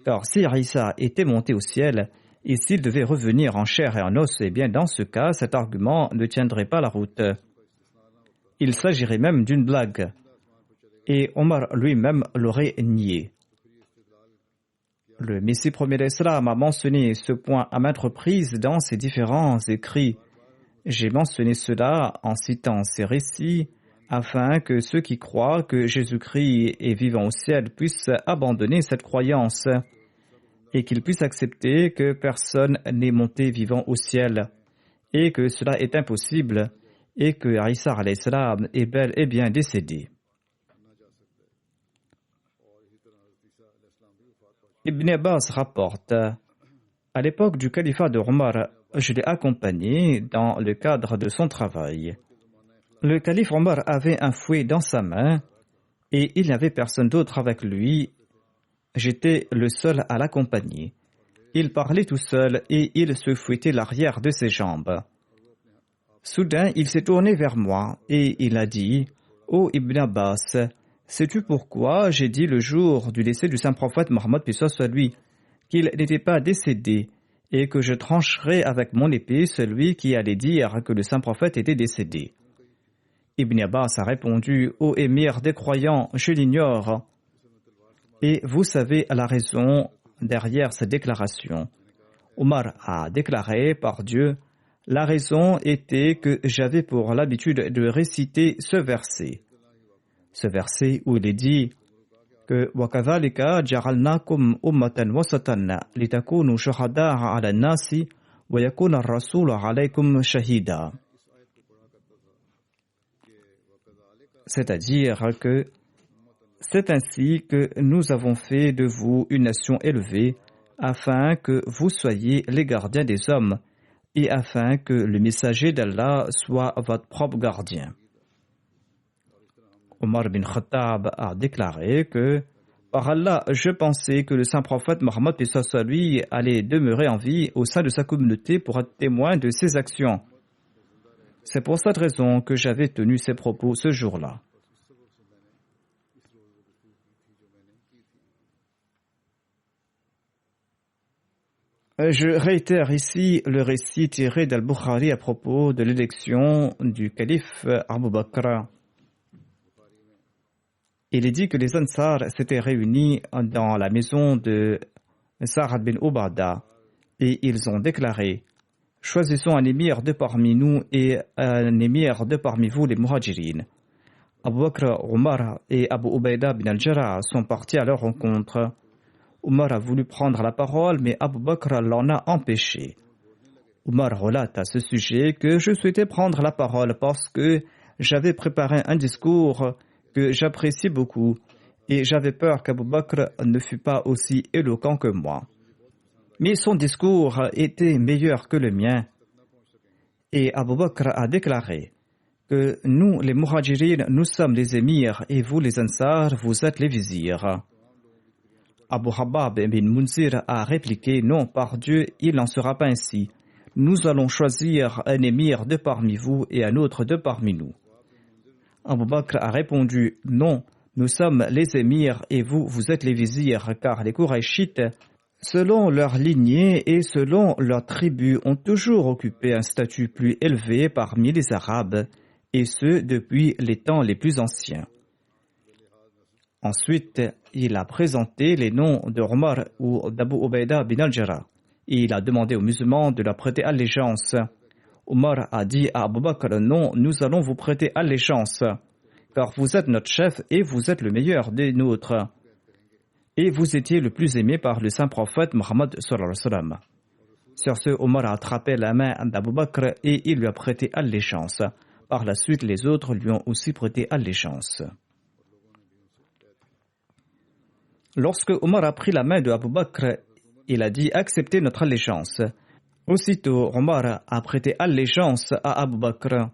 Car si Isa était monté au ciel, et s'il devait revenir en chair et en os, eh bien dans ce cas, cet argument ne tiendrait pas la route. Il s'agirait même d'une blague. Et Omar lui-même l'aurait nié. Le Messie premier d'Islam a mentionné ce point à maintes reprises dans ses différents écrits. J'ai mentionné cela en citant ces récits afin que ceux qui croient que Jésus-Christ est vivant au ciel puissent abandonner cette croyance et qu'ils puissent accepter que personne n'est monté vivant au ciel et que cela est impossible et que Isa alayhi salam est bel et bien décédé. Ibn Abbas rapporte, à l'époque du califat de Omar, je l'ai accompagné dans le cadre de son travail. Le calife Omar avait un fouet dans sa main et il n'y avait personne d'autre avec lui. J'étais le seul à l'accompagner. Il parlait tout seul et il se fouettait l'arrière de ses jambes. Soudain, il s'est tourné vers moi et il a dit « Ô Ibn Abbas, sais-tu pourquoi j'ai dit le jour du décès du saint prophète Mohammed paix soit lui qu'il n'était pas décédé et que je trancherais avec mon épée celui qui allait dire que le saint prophète était décédé ?» Ibn Abbas a répondu « Ô émir des croyants, je l'ignore. » Et vous savez la raison derrière cette déclaration. Omar a déclaré par Dieu, la raison était que j'avais pour l'habitude de réciter ce verset. Ce verset où il est dit que وَكَذَلِكَ جَعَلْنَاكُمْ أُمَّةً وَسَطًا لِتَكُونُوا شُهَدَاءَ عَلَى النَّاسِ وَيَكُونَ الرَّسُولُ عَلَيْكُمْ شَهِيدًا. C'est-à-dire que c'est ainsi que nous avons fait de vous une nation élevée, afin que vous soyez les gardiens des hommes, et afin que le messager d'Allah soit votre propre gardien. Omar bin Khattab a déclaré que, par Allah, je pensais que le saint prophète Mohammed lui allait demeurer en vie au sein de sa communauté pour être témoin de ses actions. C'est pour cette raison que j'avais tenu ces propos ce jour-là. Je réitère ici le récit tiré d'Al-Bukhari à propos de l'élection du calife Abu Bakr. Il est dit que les Ansar s'étaient réunis dans la maison de Sa'ad bin Ubada et ils ont déclaré « Choisissons un émir de parmi nous et un émir de parmi vous les Muhajirin ». Abu Bakr, Omar et Abu Ubaida bin al-Jarrah sont partis à leur rencontre. Omar a voulu prendre la parole, mais Abu Bakr l'en a empêché. Omar relate à ce sujet que je souhaitais prendre la parole parce que j'avais préparé un discours que j'apprécie beaucoup et j'avais peur qu'Abu Bakr ne fût pas aussi éloquent que moi. Mais son discours était meilleur que le mien. Et Abu Bakr a déclaré que nous, les Muhajirin, nous sommes les émirs et vous, les Ansar, vous êtes les vizirs. Abu Habab bin Munzir a répliqué « Non, par Dieu, il n'en sera pas ainsi. Nous allons choisir un émir de parmi vous et un autre de parmi nous. » Abu Bakr a répondu « Non, nous sommes les émirs et vous, vous êtes les vizirs, car les Qurayshites, selon leur lignée et selon leur tribu, ont toujours occupé un statut plus élevé parmi les Arabes, et ce depuis les temps les plus anciens. » Ensuite, il a présenté les noms de Omar ou d'Abu Ubaida bin al-Jarrah et il a demandé aux musulmans de leur prêter allégeance. Omar a dit à Abu Bakr, non, nous allons vous prêter allégeance, car vous êtes notre chef et vous êtes le meilleur des nôtres. Et vous étiez le plus aimé par le saint prophète Mohammed sallallahu alayhi wa sallam. Sur ce, Omar a attrapé la main d'Abu Bakr et il lui a prêté allégeance. Par la suite, les autres lui ont aussi prêté allégeance. Lorsque Omar a pris la main de Abu Bakr, il a dit « Acceptez notre allégeance ». Aussitôt, Omar a prêté allégeance à Abu Bakr.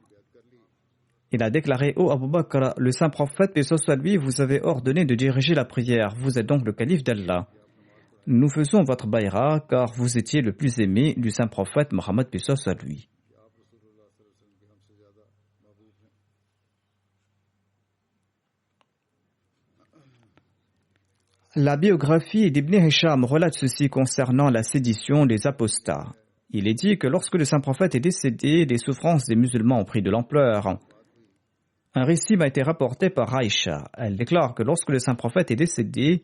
Il a déclaré: Ô Abu Bakr, le saint prophète, paix soit lui, vous avez ordonné de diriger la prière. Vous êtes donc le calife d'Allah. Nous faisons votre bayra car vous étiez le plus aimé du saint prophète Mohammed, paix soit lui. La biographie d'Ibn Hisham relate ceci concernant la sédition des apostats. Il est dit que lorsque le saint prophète est décédé, les souffrances des musulmans ont pris de l'ampleur. Un récit m'a été rapporté par Aïcha. Elle déclare que lorsque le saint prophète est décédé,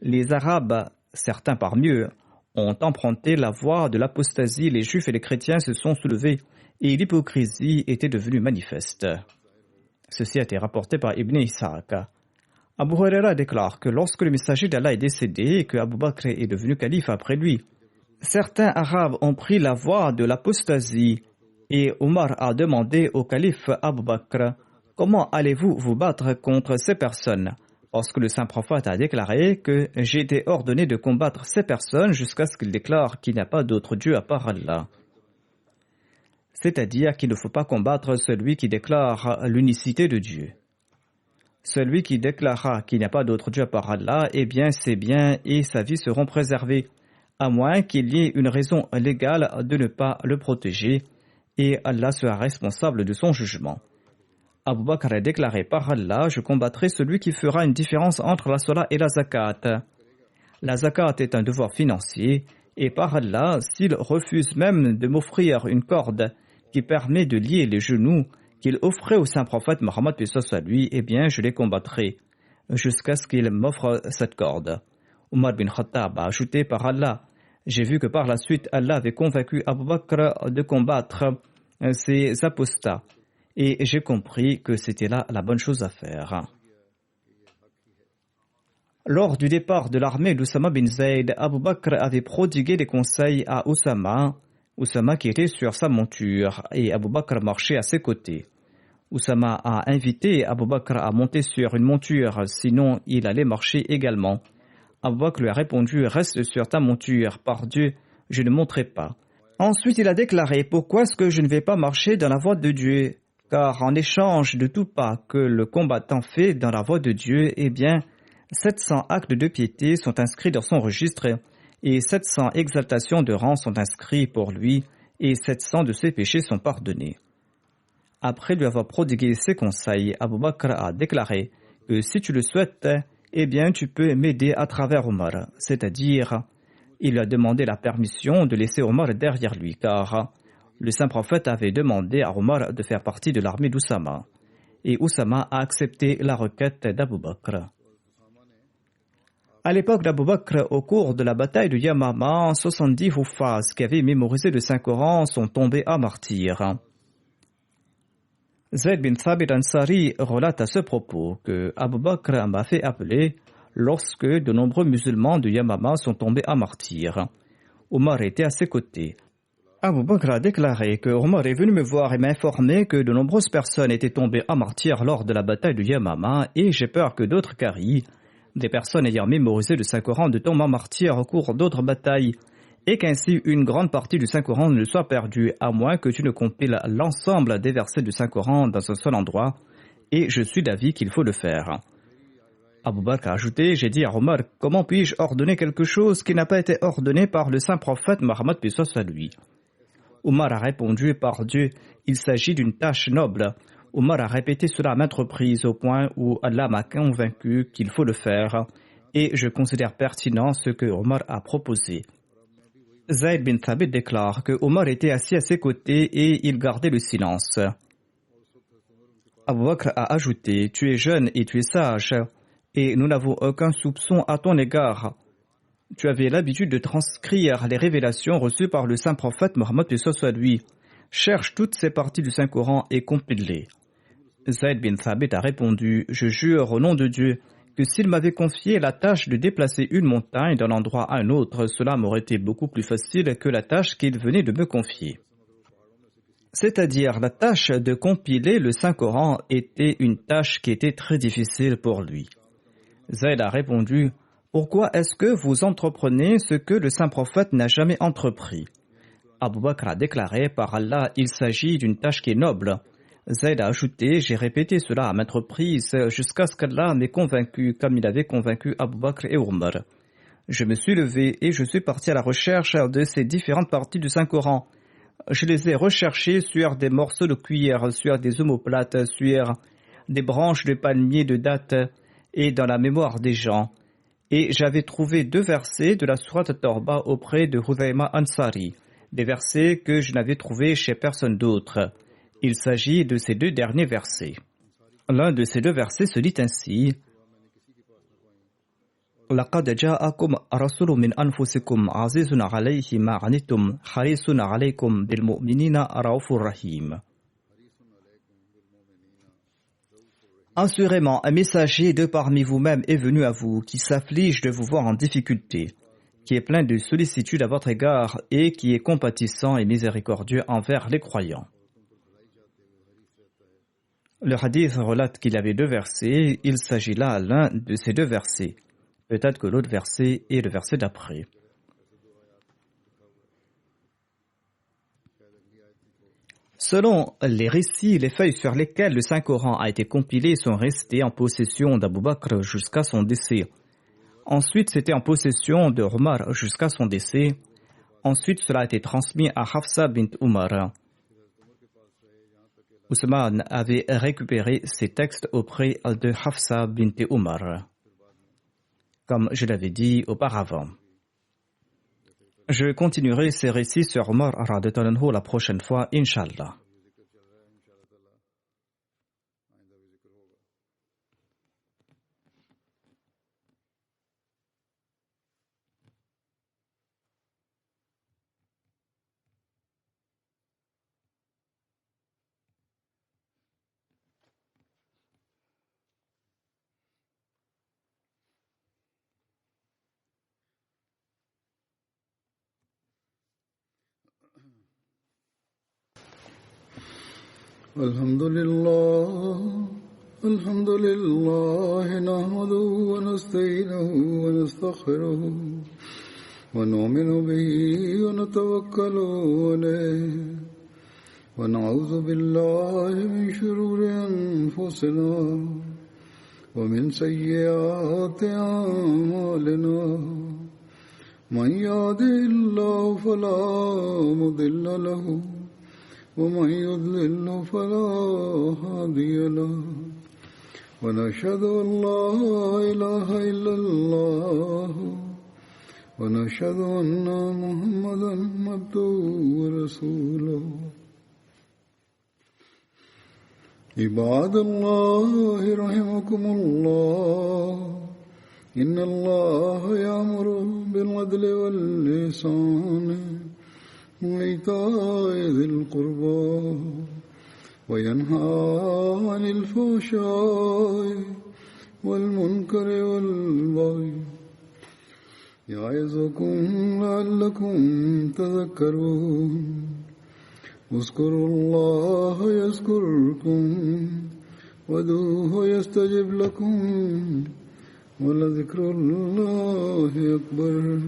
les Arabes, certains parmi eux, ont emprunté la voie de l'apostasie, les Juifs et les chrétiens se sont soulevés et l'hypocrisie était devenue manifeste. Ceci a été rapporté par Ibn Ishaq. Abu Huraira déclare que lorsque le messager d'Allah est décédé et que Abu Bakr est devenu calife après lui, certains Arabes ont pris la voie de l'apostasie et Omar a demandé au calife Abu Bakr: comment allez-vous vous battre contre ces personnes? Parce que le saint prophète a déclaré que j'ai été ordonné de combattre ces personnes jusqu'à ce qu'il déclare qu'il n'y a pas d'autre Dieu à part Allah. C'est-à-dire qu'il ne faut pas combattre celui qui déclare l'unicité de Dieu. Celui qui déclarera qu'il n'y a pas d'autre Dieu à part Allah, eh bien ses biens et sa vie seront préservés, à moins qu'il y ait une raison légale de ne pas le protéger, et Allah sera responsable de son jugement. Abu Bakr a déclaré: par Allah, je combattrai celui qui fera une différence entre la salat et la zakat. La zakat est un devoir financier, et par Allah, s'il refuse même de m'offrir une corde qui permet de lier les genoux, qu'il offrait au saint prophète Mohammed, paix soit lui, eh bien je les combattrai jusqu'à ce qu'il m'offre cette corde. Omar bin Khattab a ajouté: par Allah, j'ai vu que par la suite Allah avait convaincu Abu Bakr de combattre ces apostats et j'ai compris que c'était là la bonne chose à faire. Lors du départ de l'armée d'Oussama bin Zayd, Abu Bakr avait prodigué des conseils à Oussama qui était sur sa monture, et Abu Bakr marchait à ses côtés. Oussama a invité Abu Bakr à monter sur une monture, sinon il allait marcher également. Abu Bakr lui a répondu: reste sur ta monture, par Dieu, je ne monterai pas. Ensuite il a déclaré: pourquoi est-ce que je ne vais pas marcher dans la voie de Dieu? Car en échange de tout pas que le combattant fait dans la voie de Dieu, eh bien 700 actes de piété sont inscrits dans son registre, et 700 exaltations de rang sont inscrits pour lui, et 700 de ses péchés sont pardonnés. Après lui avoir prodigué ses conseils, Abu Bakr a déclaré que si tu le souhaites, eh bien tu peux m'aider à travers Omar. C'est-à-dire, il lui a demandé la permission de laisser Omar derrière lui, car le saint prophète avait demandé à Omar de faire partie de l'armée d'Oussama. Et Oussama a accepté la requête d'Abu Bakr. À l'époque d'Abu Bakr, au cours de la bataille de Yamama, 70 Houffaz qui avaient mémorisé le Saint-Coran sont tombés à martyr. Zayd bin Thabit Ansari relate à ce propos que Abu Bakr m'a fait appeler lorsque de nombreux musulmans de Yamama sont tombés à martyr. Omar était à ses côtés. Abu Bakr a déclaré que Omar est venu me voir et m'a informé que de nombreuses personnes étaient tombées à martyr lors de la bataille de Yamama et j'ai peur que d'autres caries, des personnes ayant mémorisé le Saint-Coran, de tombent à martyr au cours d'autres batailles et qu'ainsi une grande partie du Saint-Coran ne soit perdue à moins que tu ne compiles l'ensemble des versets du Saint-Coran dans un seul endroit et je suis d'avis qu'il faut le faire. Abu Bakr a ajouté: j'ai dit à Omar, comment puis-je ordonner quelque chose qui n'a pas été ordonné par le saint prophète Mohammed, paix soit lui. Omar a répondu: par Dieu, il s'agit d'une tâche noble. Omar a répété cela à maintes reprises au point où Allah m'a convaincu qu'il faut le faire et je considère pertinent ce que Omar a proposé. Zayd bin Thabit déclare que Omar était assis à ses côtés et il gardait le silence. Abu Bakr a ajouté: tu es jeune et tu es sage et nous n'avons aucun soupçon à ton égard. Tu avais l'habitude de transcrire les révélations reçues par le saint prophète Mohammed, paix soit lui. Cherche toutes ces parties du Saint-Coran et compile-les. Zayd bin Thabit a répondu: je jure au nom de Dieu que s'il m'avait confié la tâche de déplacer une montagne d'un endroit à un autre, cela m'aurait été beaucoup plus facile que la tâche qu'il venait de me confier. C'est-à-dire, la tâche de compiler le Saint-Coran était une tâche qui était très difficile pour lui. Zayd a répondu: pourquoi est-ce que vous entreprenez ce que le saint prophète n'a jamais entrepris? Abu Bakr a déclaré: par Allah, il s'agit d'une tâche qui est noble. Zayd a ajouté, j'ai répété cela à maintes reprises jusqu'à ce qu'Allah m'ait convaincu comme il avait convaincu Abu Bakr et Omar. Je me suis levé et je suis parti à la recherche de ces différentes parties du Saint-Coran. Je les ai recherchées sur des morceaux de cuillère, sur des omoplates, sur des branches de palmiers de dattes et dans la mémoire des gens. Et j'avais trouvé 2 versets de la sourate Torba auprès de Hudayma Ansari, des versets que je n'avais trouvés chez personne d'autre. Il s'agit de ces 2 derniers versets. L'un de ces 2 versets se dit ainsi: لقد جاءكم رسول من أنفسكم عزيز عليه ما عنتم حريص عليكم بالمؤمنين رؤوف رحيم. Assurément, un messager de parmi vous-même est venu à vous, qui s'afflige de vous voir en difficulté, qui est plein de sollicitude à votre égard et qui est compatissant et miséricordieux envers les croyants. Le hadith relate qu'il y avait 2 versets, il s'agit là l'un de ces 2 versets. Peut-être que l'autre verset est le verset d'après. Selon les récits, les feuilles sur lesquelles le Saint-Coran a été compilé sont restées en possession d'Abu Bakr jusqu'à son décès. Ensuite, c'était en possession de Omar jusqu'à son décès. Ensuite, cela a été transmis à Hafsa bint Umar. Ousmane avait récupéré ces textes auprès de Hafsa bint Umar, comme je l'avais dit auparavant. Je continuerai ces récits sur Omar radhiyallahu anhu la prochaine fois, Inch'Allah.
الحمد لله نحمده ونستعينه ونستغفره ونؤمن به ونتوكل عليه ونعوذ بالله من شرور أنفسنا ومن سيئات أعمالنا من يهده الله فلا مضل له ومن يضلل فلا هادي له ونشهد أن لا إله إلا الله ونشهد أن محمدا عبده ورسوله عباد الله رحمكم الله إن الله يأمر بالعدل والإحسان وإيتاء ذي القربى وينهى عن الفحشاء والمنكر والبغي يعظكم لعلكم تذكرون اذكروا الله يذكركم وادعوه يستجب لكم ولذكر الله أكبر